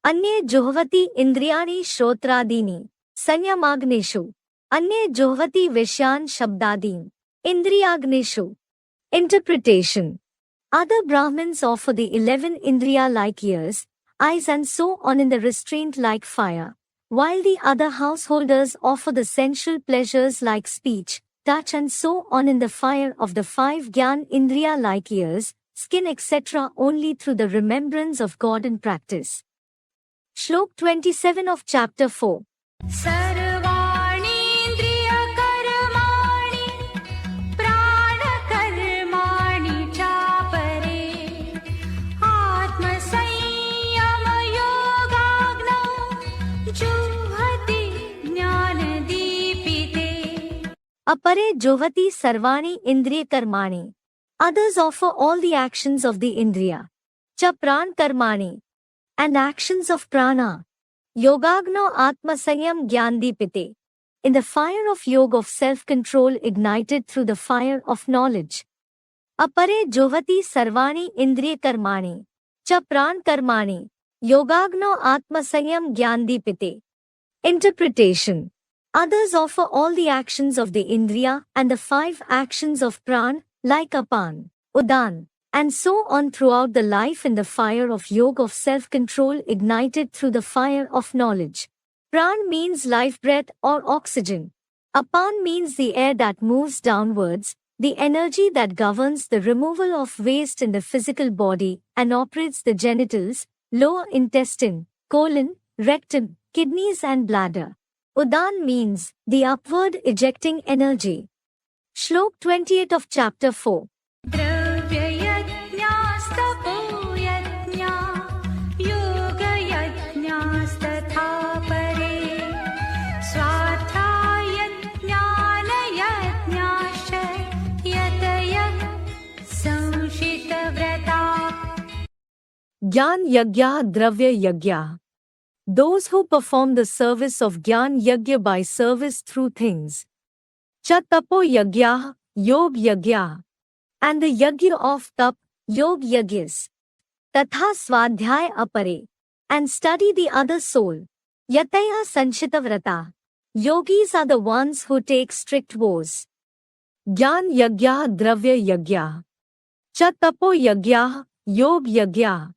Anye juhvati indriyani shrotradini. Sanyamagneshu. Anye juhvati vishyan shabdadin. Indriyagneshu. Interpretation. Other Brahmins offer the 11 indriya-like ears, eyes and so on in the restraint like fire, while the other householders offer the sensual pleasures like speech, touch and so on in the fire of the 5 Gyan indriya-like ears, skin etc. only through the remembrance of God and practice. Shlok 27 of chapter 4. सर्वाणीन्द्रियकर्माणि प्राणकर्माणि चापरे आत्मसंयमयोगाग्नौ जुह्वति ज्ञानदीपिते Apare jovati sarvani indriya karmani. Others offer all the actions of the indriya. Cha pran karmani. And actions of prana. Yogagno atmasanyam gyandipite. In the fire of yoga of self-control ignited through the fire of knowledge. Apare jovati sarvani indriya karmani. Cha pran karmani. Yogagno atmasanyam gyandipite. Interpretation. Others offer all the actions of the indriya and the 5 actions of pran, like apan, udan, and so on throughout the life in the fire of yoga of self-control ignited through the fire of knowledge. Pran means life breath or oxygen. Apan means the air that moves downwards, the energy that governs the removal of waste in the physical body and operates the genitals, lower intestine, colon, rectum, kidneys and bladder. Udan means the upward ejecting energy. Shlok 28 of chapter 4. द्रव्ययज्ञास्तपोयज्ञा योगयज्ञास्तथा परे स्वाध्यायज्ञानयज्ञाश्च यतयः संशितव्रताः Gyan Yagya Dravya Yagya. Those who perform the service of Gyan Yagya by service through things. Cha Tapo Yagya, Yog Yagya. And the Yagya of Tap, Yog Yagyas. Tatha Swadhyay Apare. And study the other soul. Yataya Sanchitavrata. Yogis are the ones who take strict vows. Gyan Yagya Dravya Yagya. Cha Tapo Yagya, Yog Yagya.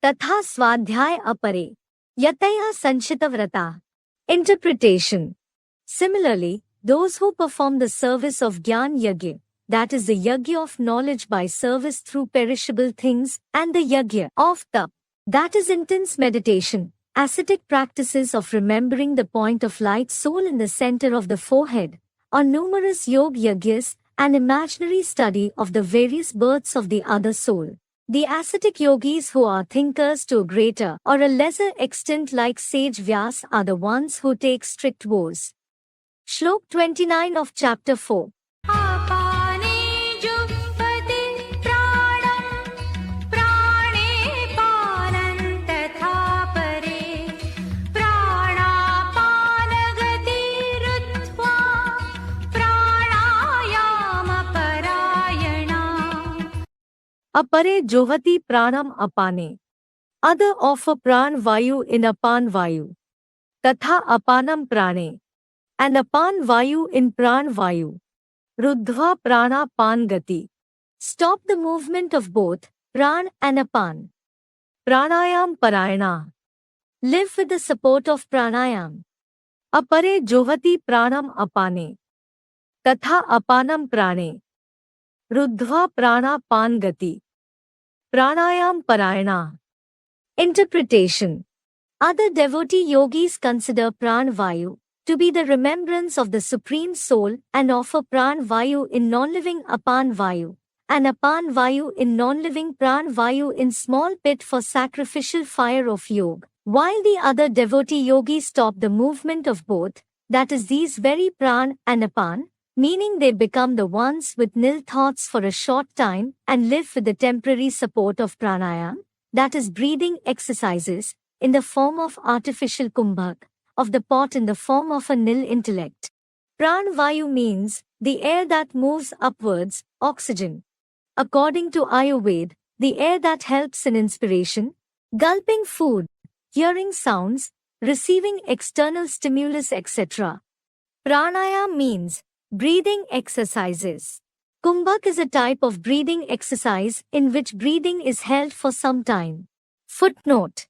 Tatha Swadhyay Apare. Yataya Sanchitavrata. Interpretation. Similarly, those who perform the service of Gyan Yagya, that is the Yagya of knowledge by service through perishable things, and the Yagya of Tap, that is intense meditation, ascetic practices of remembering the point of light soul in the center of the forehead, or numerous Yog Yagyas, an imaginary study of the various births of the other soul. The ascetic yogis who are thinkers to a greater or a lesser extent like sage Vyas are the ones who take strict vows. Shlok 29 of chapter 4. Apane juhvati pranam, prane panan tatha pare, pranapanagati ruttva, pranayama parayana. Apare Johati Pranam Apane. Other offer Pran Vayu in Apan Vayu. Tatha Apanam Prane. And Apan Vayu in Pran Vayu. Ruddhva Prana Pan Gati. Stop the movement of both Pran and Apan. Pranayam Parayana. Live with the support of Pranayam. Apare Johati Pranam Apane. Tatha Apanam Prane. Ruddhva Prana Pan Gati. Pranayam Parayana. Interpretation. Other devotee yogis consider Pran Vayu to be the remembrance of the Supreme Soul and offer Pran Vayu in non-living Apan Vayu, and Apan Vayu in non-living Pran Vayu in small pit for sacrificial fire of yoga, while the other devotee yogis stop the movement of both, that is these very Pran and Apan, meaning they become the ones with nil thoughts for a short time and live with the temporary support of pranayam, that is breathing exercises, in the form of artificial kumbhak, of the pot in the form of a nil intellect. Pran Vayu means the air that moves upwards, oxygen. According to Ayurveda, the air that helps in inspiration, gulping food, hearing sounds, receiving external stimulus, etc. Pranayam means breathing exercises. Kumbhak is a type of breathing exercise in which breathing is held for some time. Footnote.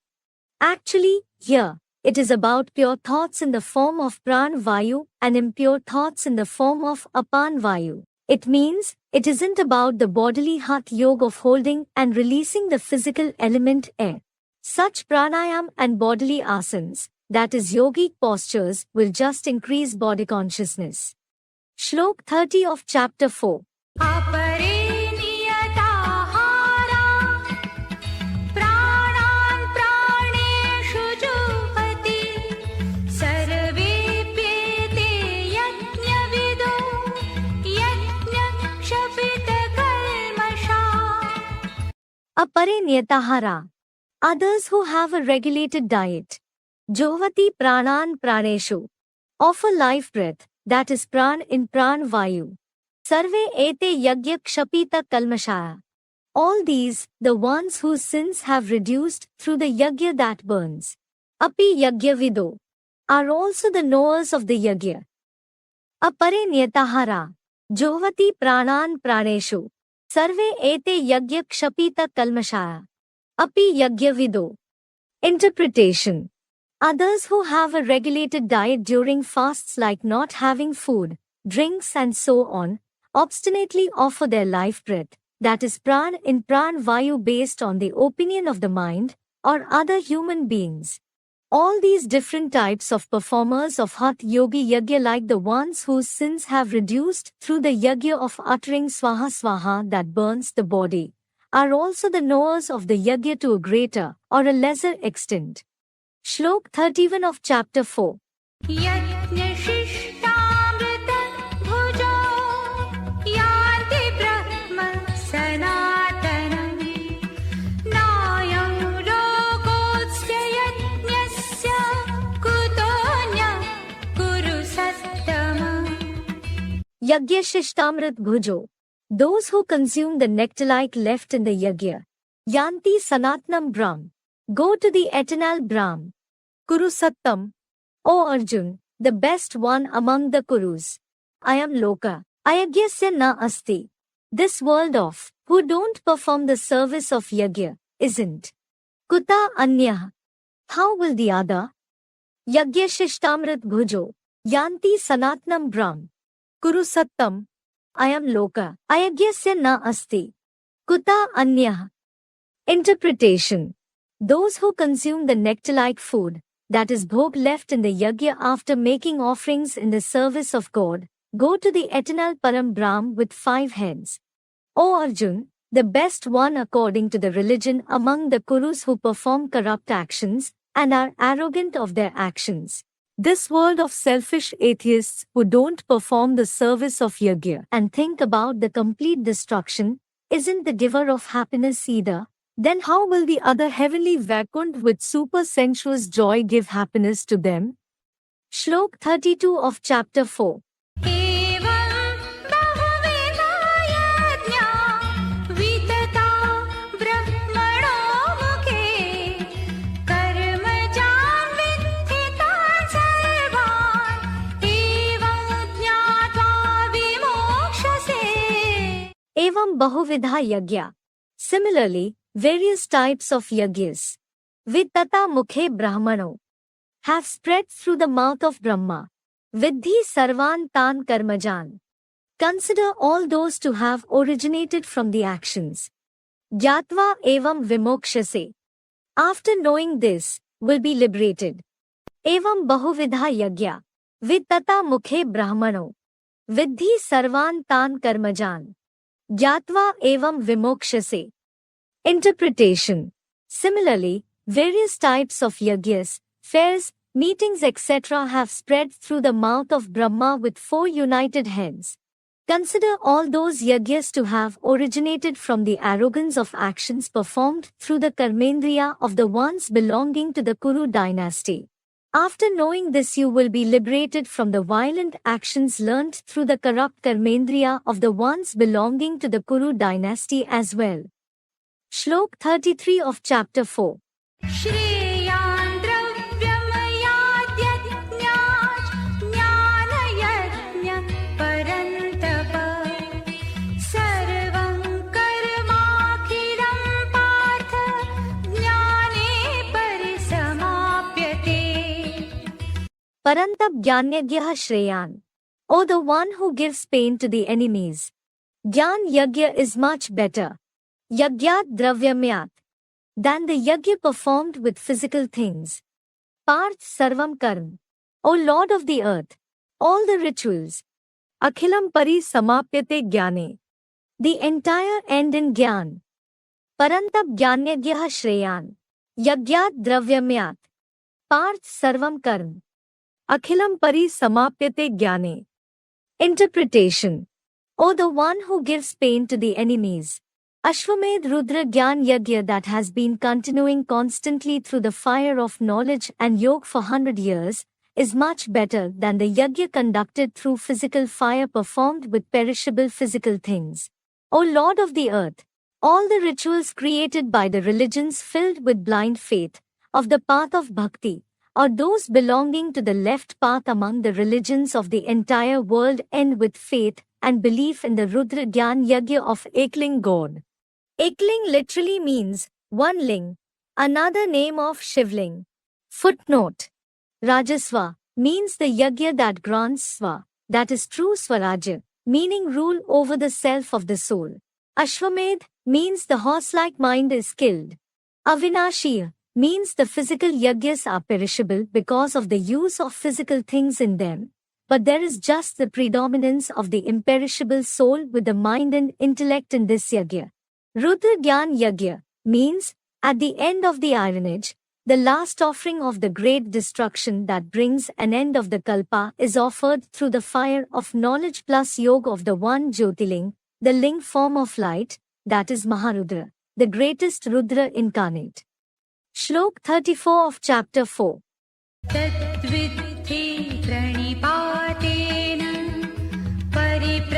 Actually, here, it is about pure thoughts in the form of Pran Vayu and impure thoughts in the form of Apan Vayu. It means, it isn't about the bodily Hatha Yoga of holding and releasing the physical element air. Such pranayam and bodily asanas, that is yogic postures, will just increase body consciousness. Shlok 30 of chapter 4. Apare niyatahara, pranan praneshu juhati, sarvepyete yajnavido, yajna kshapita kalmasha. Apare Niyatahara. Others who have a regulated diet. Johvati Pranan Praneshu. Offer life breath, that is Pran in Pran Vayu. Sarve ete yagya kshapita kalmashaya. All these, the ones whose sins have reduced through the yagya that burns. Api yagya vido. Are also the knowers of the yagya. Apare Niyatahara. Johvati Pranan Praneshu. Sarve ete yagya kshapita kalmashaya. Api yagya vido. Interpretation. Others who have a regulated diet during fasts like not having food, drinks and so on, obstinately offer their life breath, that is Pran in Pran Vayu based on the opinion of the mind or other human beings. All these different types of performers of Hatha Yogi Yagya like the ones whose sins have reduced through the Yagya of uttering Swaha Swaha that burns the body, are also the knowers of the Yagya to a greater or a lesser extent. Shlok 31 of chapter 4. Yajnashishtamrita bhujo, yanti brahma sanatanam, nayam Yagyashishtamrit bhujo. Those who consume the nectar-like left in the yagya, yanti sanatnam brahm, go to the eternal Brahm. Kuru Sattam. O Arjun, the best one among the Kurus. I am Loka. Ayagyasya na asti. This world of, who don't perform the service of yagya, isn't. Kuta anyah. How will the other? Yagyashishtamrit bhujo. Yanti sanatnam Brahm. Kuru Sattam. I am Loka. Ayagyasya na asti. Kuta anyah. Interpretation. Those who consume the nectar-like food, that is bhog left in the yagya after making offerings in the service of God, go to the eternal Param Brahm with 5 heads. O Arjun, the best one according to the religion among the Kurus who perform corrupt actions and are arrogant of their actions. This world of selfish atheists who don't perform the service of yagya and think about the complete destruction isn't the giver of happiness either. Then how will the other heavenly Vaikunt with super-sensuous joy give happiness to them? Shlok 32 of chapter 4. एवं बहुविधा यज्ञा वितता ब्रह्मणो मुखे कर्मजान् विद्धितान् सर्वान् एवं ज्ञात्वा विमोक्ष्यसे. Evam Bahuvidha Yagya. Similarly, various types of yagyas, Vittata Mukhe Brahmano, have spread through the mouth of Brahma. Viddhi Sarvan Tan Karmajan. Consider all those to have originated from the actions. Gyatva Evam Vimokshase. After knowing this, will be liberated. Evam Bahuvidha Yagya. Vittata Mukhe Brahmano. Viddhi Sarvan Tan Karmajan. Gyatva Evam Vimokshase. Interpretation. Similarly, various types of yagyas, fairs, meetings etc. have spread through the mouth of Brahma with 4 united heads. Consider all those yagyas to have originated from the arrogance of actions performed through the karmendriya of the ones belonging to the Kuru dynasty. After knowing this, you will be liberated from the violent actions learnt through the corrupt karmendriya of the ones belonging to the Kuru dynasty as well. Shlok 33 of chapter 4. श्रेयान् द्रव्यमयाद्यज्ञाच् ज्ञानयज्ञ परन्तप सर्वं कर्माखिलं पार्थ ज्ञाने परिसमाप्यते. Parantab Jnanyagyaha Shreyan. O the one who gives pain to the enemies. Jnana Yagya is much better. Yagyat Dravyamyat. Than the yagya performed with physical things. Parth Sarvam Karm. O Lord of the earth. All the rituals. Akhilam Pari Samapyate Jnane. The entire end in Jnana. Parantab Jnanyagyaha Shreyan. Yagyat Dravyamyat. Parth Sarvam Karm. Akhilam Pari Samapyate Jnane. Interpretation. O the one who gives pain to the enemies. Ashwamedh Rudra Gyan Yagya that has been continuing constantly through the fire of knowledge and yoga for 100 years, is much better than the yagya conducted through physical fire performed with perishable physical things. O Lord of the earth, all the rituals created by the religions filled with blind faith, of the path of bhakti, or those belonging to the left path among the religions of the entire world end with faith and belief in the Rudra Gyan Yagya of Ekling God. Ekling literally means one ling, another name of Shivling. Footnote. Rajasva means the yagya that grants sva, that is true swarajya, meaning rule over the self of the soul. Ashwamedh means the horse-like mind is skilled. Avinashya means the physical yagyas are perishable because of the use of physical things in them, but there is just the predominance of the imperishable soul with the mind and intellect in this yagya. Rudra Gyan Yagya means, at the end of the ironage, the last offering of the great destruction that brings an end of the kalpa is offered through the fire of knowledge plus yoga of the one Jyotiling, the ling form of light, that is Maharudra, the greatest Rudra incarnate. Shlok 34 of chapter 4. तद्विद्धि प्रणिपातेन परिपूर्णेन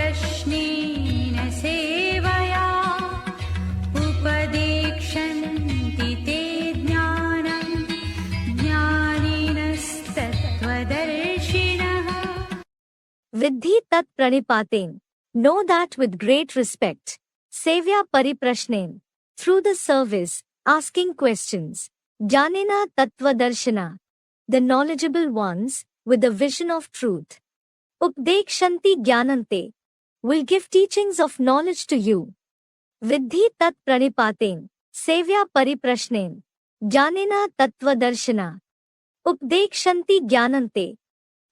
Vidhi tat pranipaten. Know that with great respect. Sevya pariprashnen. Through the service, asking questions. Janena tattvadarshana. The knowledgeable ones, with the vision of truth. Updekshanti jnanante. Will give teachings of knowledge to you. Vidhi tat pranipaten. Sevya pariprashnen. Janena tattvadarshana. Updekshanti jnanante.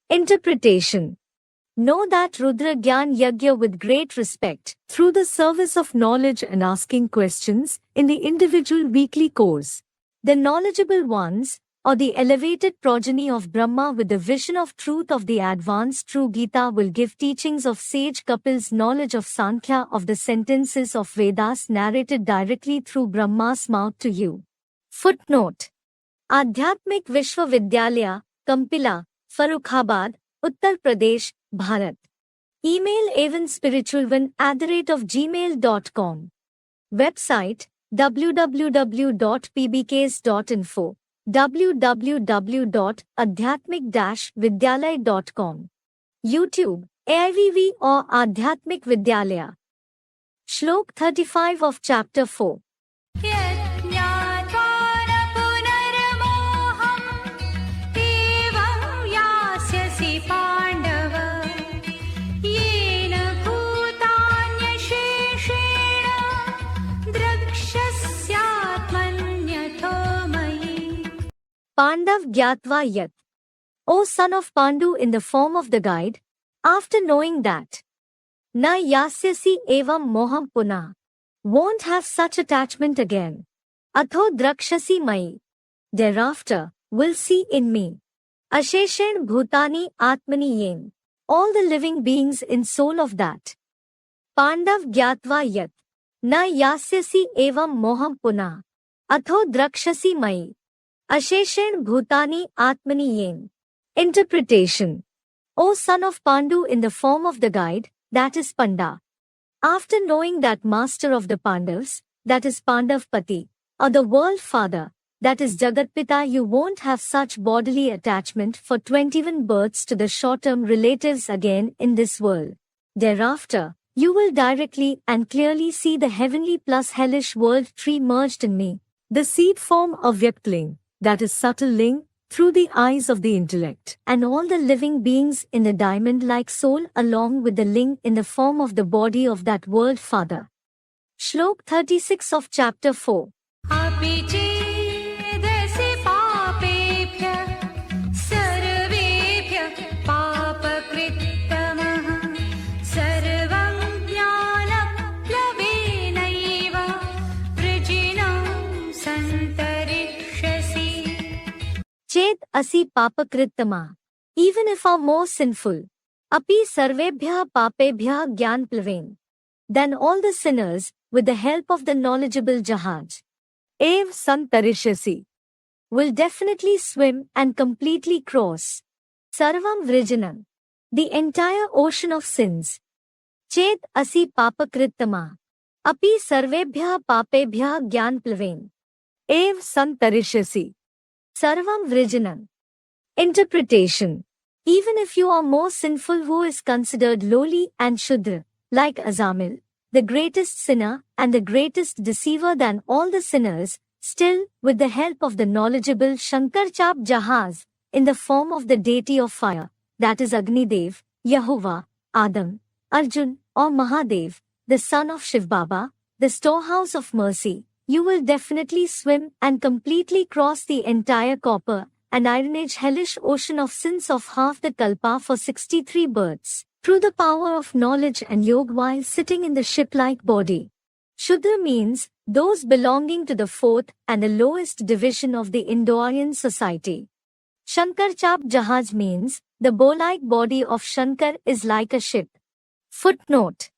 Interpretation. Know that Rudra Gyan Yagya with great respect, through the service of knowledge and asking questions, in the individual weekly course. The knowledgeable ones, or the elevated progeny of Brahma with the vision of truth of the advanced true Gita will give teachings of sage Kapil's knowledge of Sankhya of the sentences of Vedas narrated directly through Brahma's mouth to you. Footnote. Adhyatmik Vishwavidyalaya, Kampila, Farrukhabad, Uttar Pradesh, Bharat. Email evanspiritualone@gmail.com. Website www.pbks.info, www.adhyatmik-vidyalaya.com. YouTube, AIVV or Adhyatmik Vidyalaya. Shlok 35 of Chapter 4. यज्ञात्वा न पुनर्मोहम् एवं यास्यसि पाण्डव येन भूतान्यशेषेण द्रक्ष्यस्यात्मन्यथो मयि. Pandav Gyatva Yat. O son of Pandu in the form of the guide, after knowing that Na yasyasi evam moham puna, won't have such attachment again. Atho drakshasi mai, thereafter, will see in me. Asheshen bhutani atmani yen, all the living beings in soul of that. Pandav gyatva yat, na yasyasi evam moham puna, atho drakshasi mai. Asheshen bhutani atmani yen. Interpretation. O son of Pandu in the form of the guide, that is Panda. After knowing that master of the Pandavas, that is Pandavpati, or the world father, that is Jagatpita, you won't have such bodily attachment for 21 births to the short-term relatives again in this world. Thereafter, you will directly and clearly see the heavenly plus hellish world tree merged in me, the seed form of Vyaktling, that is subtle ling, through the eyes of the intellect, and all the living beings in the diamond-like soul along with the ling in the form of the body of that world father. Shlok 36 of Chapter 4. अपि चेदसि पापेभ्यः सर्वेभ्यः पापकृत्तमः सर्वं ज्ञानप्लवेनैव वृजिनं सन्तरिष्यसि. Ched asi papakrittama. Even if are more sinful. Api sarvebhya papebhya gyanplaven. Then all the sinners, with the help of the knowledgeable Jahaj, Ev santarishasi, will definitely swim and completely cross. Sarvam vrijanam. The entire ocean of sins. Ched asi papakrittama. Api sarvebhya papebhya gyanplaven. Ev santarishasi. Sarvam Vrijanam. Interpretation. Even if you are more sinful, who is considered lowly and Shudra, like Azamil, the greatest sinner and the greatest deceiver than all the sinners, still, with the help of the knowledgeable Shankarchap Jahaz, in the form of the deity of fire, that is Agnidev, Yahovah, Adam, Arjun, or Mahadev, the son of Shiv Baba, the storehouse of mercy, you will definitely swim and completely cross the entire copper and iron-age hellish ocean of sins of half the kalpa for 63 births, through the power of knowledge and yoga while sitting in the ship-like body. Shudra means those belonging to the fourth and the lowest division of the Indo-Aryan society. Shankarchap Jahaj means the bow-like body of Shankar is like a ship. Footnote.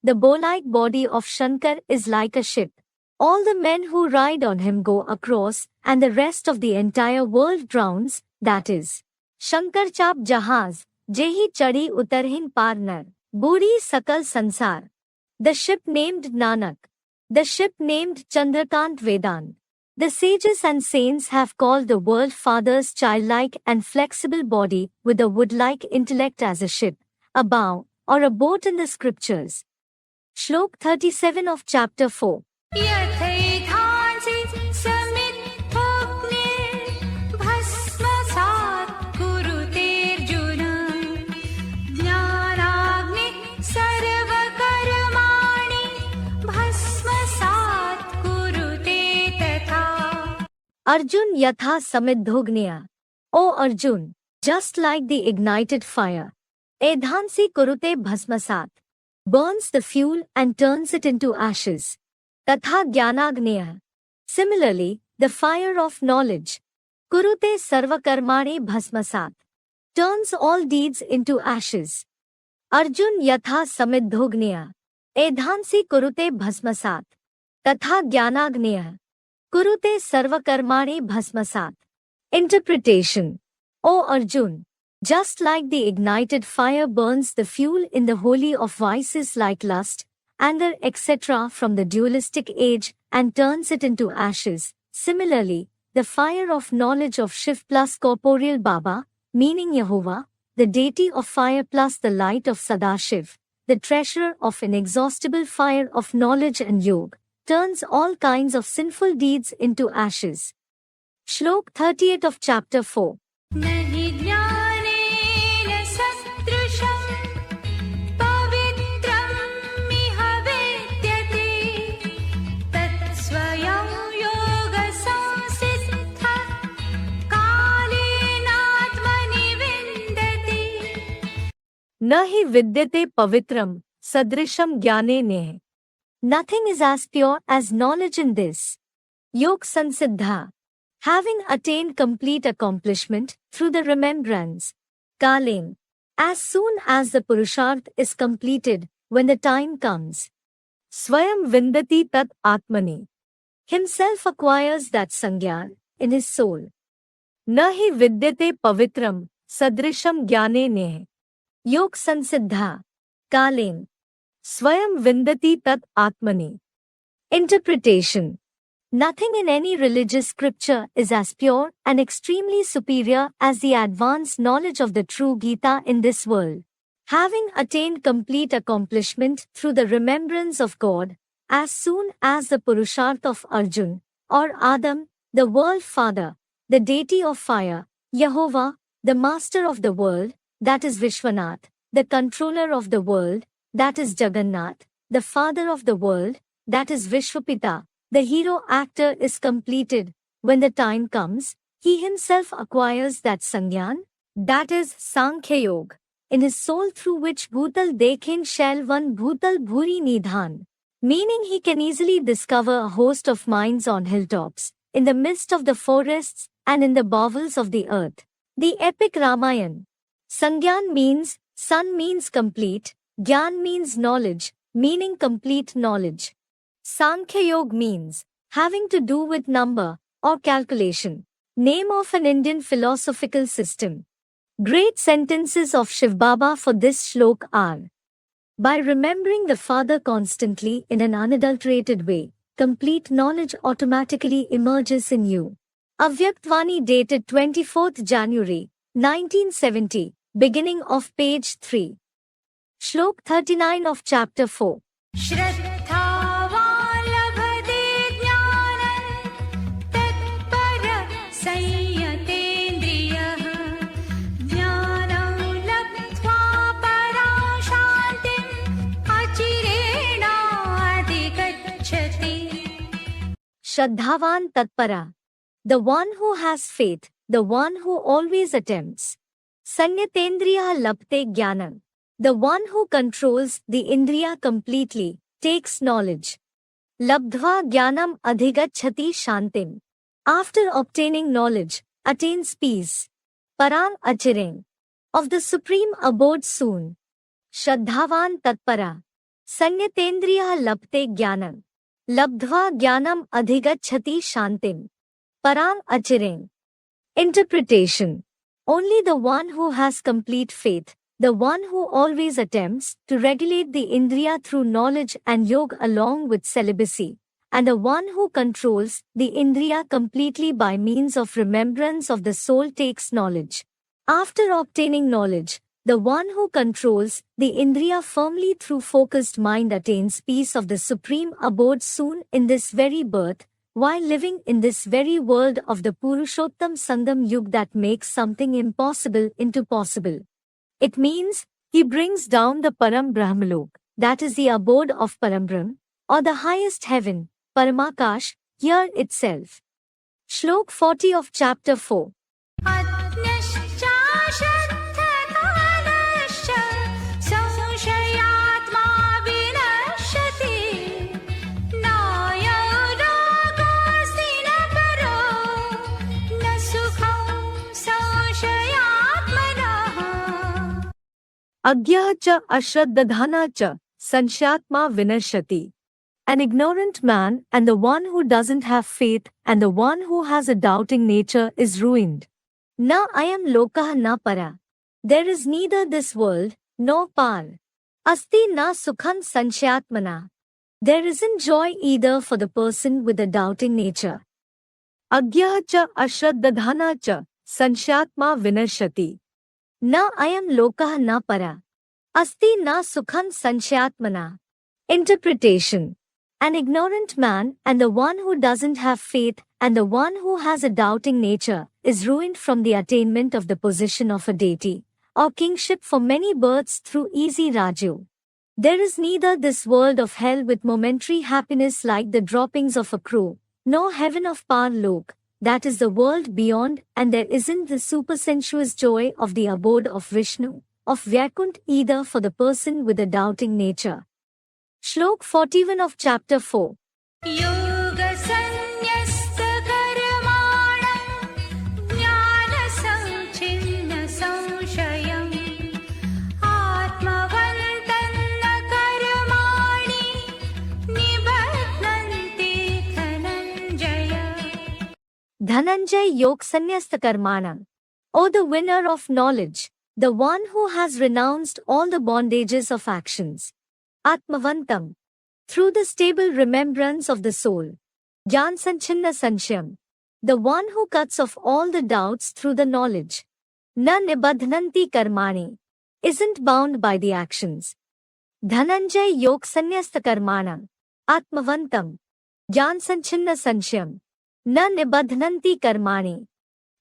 The bow-like body of Shankar is like a ship. All the men who ride on him go across, and the rest of the entire world drowns, that is. Shankarchap Jahaz, Jehi Chadi Utarhin Parnar, Buri Sakal Sansar. The ship named Nanak. The ship named Chandrakant Vedant. The sages and saints have called the world father's childlike and flexible body with a wood-like intellect as a ship, a bow, or a boat in the scriptures. Shlok 37 of chapter 4. यथैधांसि समिद्धोऽग्निर्भस्मसात् कुरुतेऽर्जुन ज्ञानाग्निः सर्वकर्माणि भस्मसात् कुरुते तथा. Arjun yatha samidhogniya. O Arjun, just like the ignited fire, Edhansi kurute bhasmasat, burns the fuel and turns it into ashes. Tatha jnanagneya. Similarly, the fire of knowledge, kurute sarvakarmani bhasmasat, turns all deeds into ashes. Arjun yatha samidhogniya. Edhansi kurute bhasmasat, tatha jnanagneya. Kurute sarvakarmani bhasmasat. Interpretation. O Arjun, just like the ignited fire burns the fuel in the holy of vices like lust, anger, etc. from the dualistic age and turns it into ashes, similarly, the fire of knowledge of Shiv plus corporeal Baba, meaning Yehovah, the deity of fire plus the light of Sadashiv, the treasurer of inexhaustible fire of knowledge and yoga, turns all kinds of sinful deeds into ashes. Shlok 38 of chapter 4. नहि ज्ञानेन सदृशं पवित्रमिह वेद्यते तत्स्वयं योगसंसिद्धः कालेनात्मनि विन्दति. Nahi vidyate pavitram, sadrisham jnane neha. Nothing is as pure as knowledge in this. Yog Sansiddha. Having attained complete accomplishment through the remembrance. Kalen. As soon as the Purusharth is completed, when the time comes. Swayam Vindati Tat Atmani. Himself acquires that Sangyan in his soul. Nahi Vidyate Pavitram, Sadrisham Jnane Neha. Yog Sansiddha. Kalen. Swayam Vindati Tat Atmani. Interpretation. Nothing in any religious scripture is as pure and extremely superior as the advanced knowledge of the true Gita in this world. Having attained complete accomplishment through the remembrance of God, as soon as the Purusharth of Arjun, or Adam, the world father, the deity of fire, Yehovah, the master of the world, that is Vishwanath, the controller of the world, that is Jagannath, the father of the world, that is Vishwapita, the hero actor is completed. When the time comes, he himself acquires that Sangyan, that is Sankhya Yoga, in his soul through which Bhutal Dekhin shall one Bhutal Bhuri Nidhan, meaning he can easily discover a host of minds on hilltops, in the midst of the forests, and in the bowels of the earth. The epic Ramayan. Sangyan means, sun means complete, Gyan means knowledge, meaning complete knowledge. Sankhya Yoga means, having to do with number, or calculation. Name of an Indian philosophical system. Great sentences of Shiv Baba for this shlok are: by remembering the Father constantly in an unadulterated way, complete knowledge automatically emerges in you. Avyaktvani dated 24th January, 1970, beginning of page 3. Shlok 39 of chapter 4. श्रद्धावान् लभते ज्ञानं तत्परः संयतेन्द्रियः ज्ञानं लब्ध्वा परां शान्तिम् अचिरेणाधिगच्छति. Shraddhavan Tatpara. The one who has faith, the one who always attempts. Sanyatendriya Labte Jnanam. The one who controls the Indriya completely, takes knowledge. Labdhva Jnanam Adhigachati Shantim. After obtaining knowledge, attains peace. Parang Achireng. Of the supreme abode soon. Shraddhavan Tatpara. Sanyatendriya Labte Jnanam. Labdhva Jnanam Adhigachati Shantim. Parang Achireng. Interpretation. Only the one who has complete faith, the one who always attempts to regulate the Indriya through knowledge and yoga along with celibacy, and the one who controls the Indriya completely by means of remembrance of the soul takes knowledge. After obtaining knowledge, The one who controls the Indriya firmly through focused mind attains peace of the supreme abode soon in this very birth, while living in this very world of the Purushottam Sangam Yug that makes something impossible into possible. It means, he brings down the Param Brahmalok, that is the abode of Parambrahm, or the highest heaven, Paramakash, here itself. Shlok 40 of chapter 4. अज्ञश्चाश्रद्धकालश्च संशयात्मा विनश्यति नायं रागोऽस्ति न परो न सुखं संशयात्मनः Agya cha ashraddhana cha sanshyatma vinashati. An ignorant man and the one who doesn't have faith and the one who has a doubting nature is ruined. Na ayam lokah na para. There is neither this world, nor par. Asti na sukhan sanshyatmana. There isn't joy either for the person with a doubting nature. Agya cha ashraddhana cha sanshyatma vinashati. Na ayam lokah na para. Asti na sukhan sanshyatmana. Interpretation. An ignorant man and the one who doesn't have faith and the one who has a doubting nature is ruined from the attainment of the position of a deity or kingship for many births through easy Rajyog. There is neither this world of hell with momentary happiness like the droppings of a crow, nor heaven of Parlok, that is the world beyond, and there isn't the supersensuous joy of the abode of Vishnu, of Vaikunt either for the person with a doubting nature. Shlok 41 of chapter 4. योगसन्न्यस्तकर्माणं ज्ञानसञ्छिन्नसंशयम् आत्मवन्तन्न कर्माणि निबध्नन्ति Dhananjay Dhananjay Yog Sannyasta Karmanam. O the winner of knowledge, the one who has renounced all the bondages of actions. Atmavantam. Through the stable remembrance of the soul. Jnan Sanchinna Sanshayam. The one who cuts off all the doubts through the knowledge. Na Nibadhnanti Karmani. Isn't bound by the actions. Dhananjay Yog Sannyasta Karmanam. Atmavantam. Jnan Sanchinna Sanshayam. Na Nibadhnanti Karmani.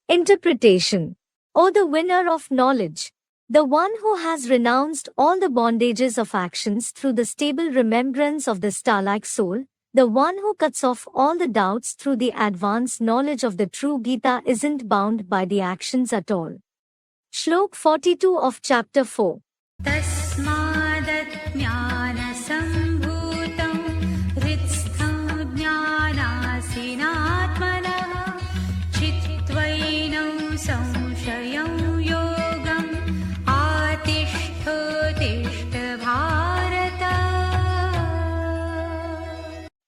Interpretation. O the winner of knowledge, the one who has renounced all the bondages of actions through the stable remembrance of the star-like soul, the one who cuts off all the doubts through the advanced knowledge of the true Gita isn't bound by the actions at all. Shlok 42 of chapter 4. तस्मादज्ञानसम्भूतं हृत्स्थं ज्ञानासीनात्मनः चित्त्वैनं संशयं योगम् आतिष्ठोतिष्ठ Bharat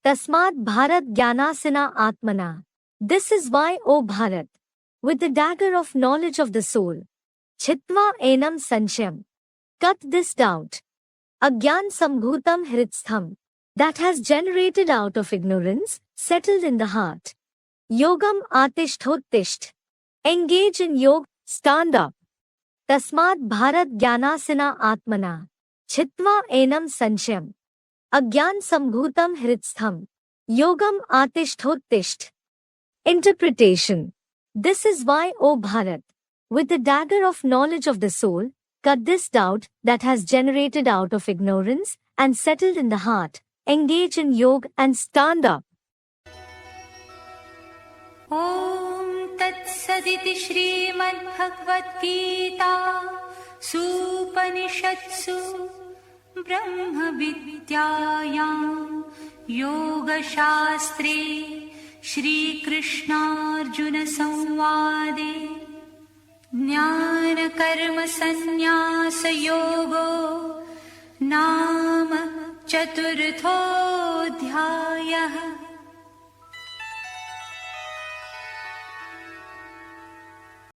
Tasmad Bharat Jnanasena Atmana. This is why, O Bharat, with the dagger of knowledge of the soul, Chitva Enam Sanshayam, cut this doubt. Agyan Sambhutam Hritstham, that has generated out of ignorance, settled in the heart. Yogam Atishthotisht, engage in yoga, stand up. Tasmad Bharat Jnanasena Atmana, Chitva Enam Sanshayam, Agyan Sambhutam Hritstham, Yogam Atishthotisht. Interpretation. This is why, O Bharat, with the dagger of knowledge of the soul, cut this doubt that has generated out of ignorance and settled in the heart, engage in yoga and stand up. ॐ तत्सदिति श्रीमद्भगवद्गीता सूपनिषत्सु ब्रह्मविद्यायां योगशास्त्रे श्रीकृष्णार्जुनसंवादे ज्ञानकर्मसन्न्यासयोगो नाम चतुर्थोऽध्यायः।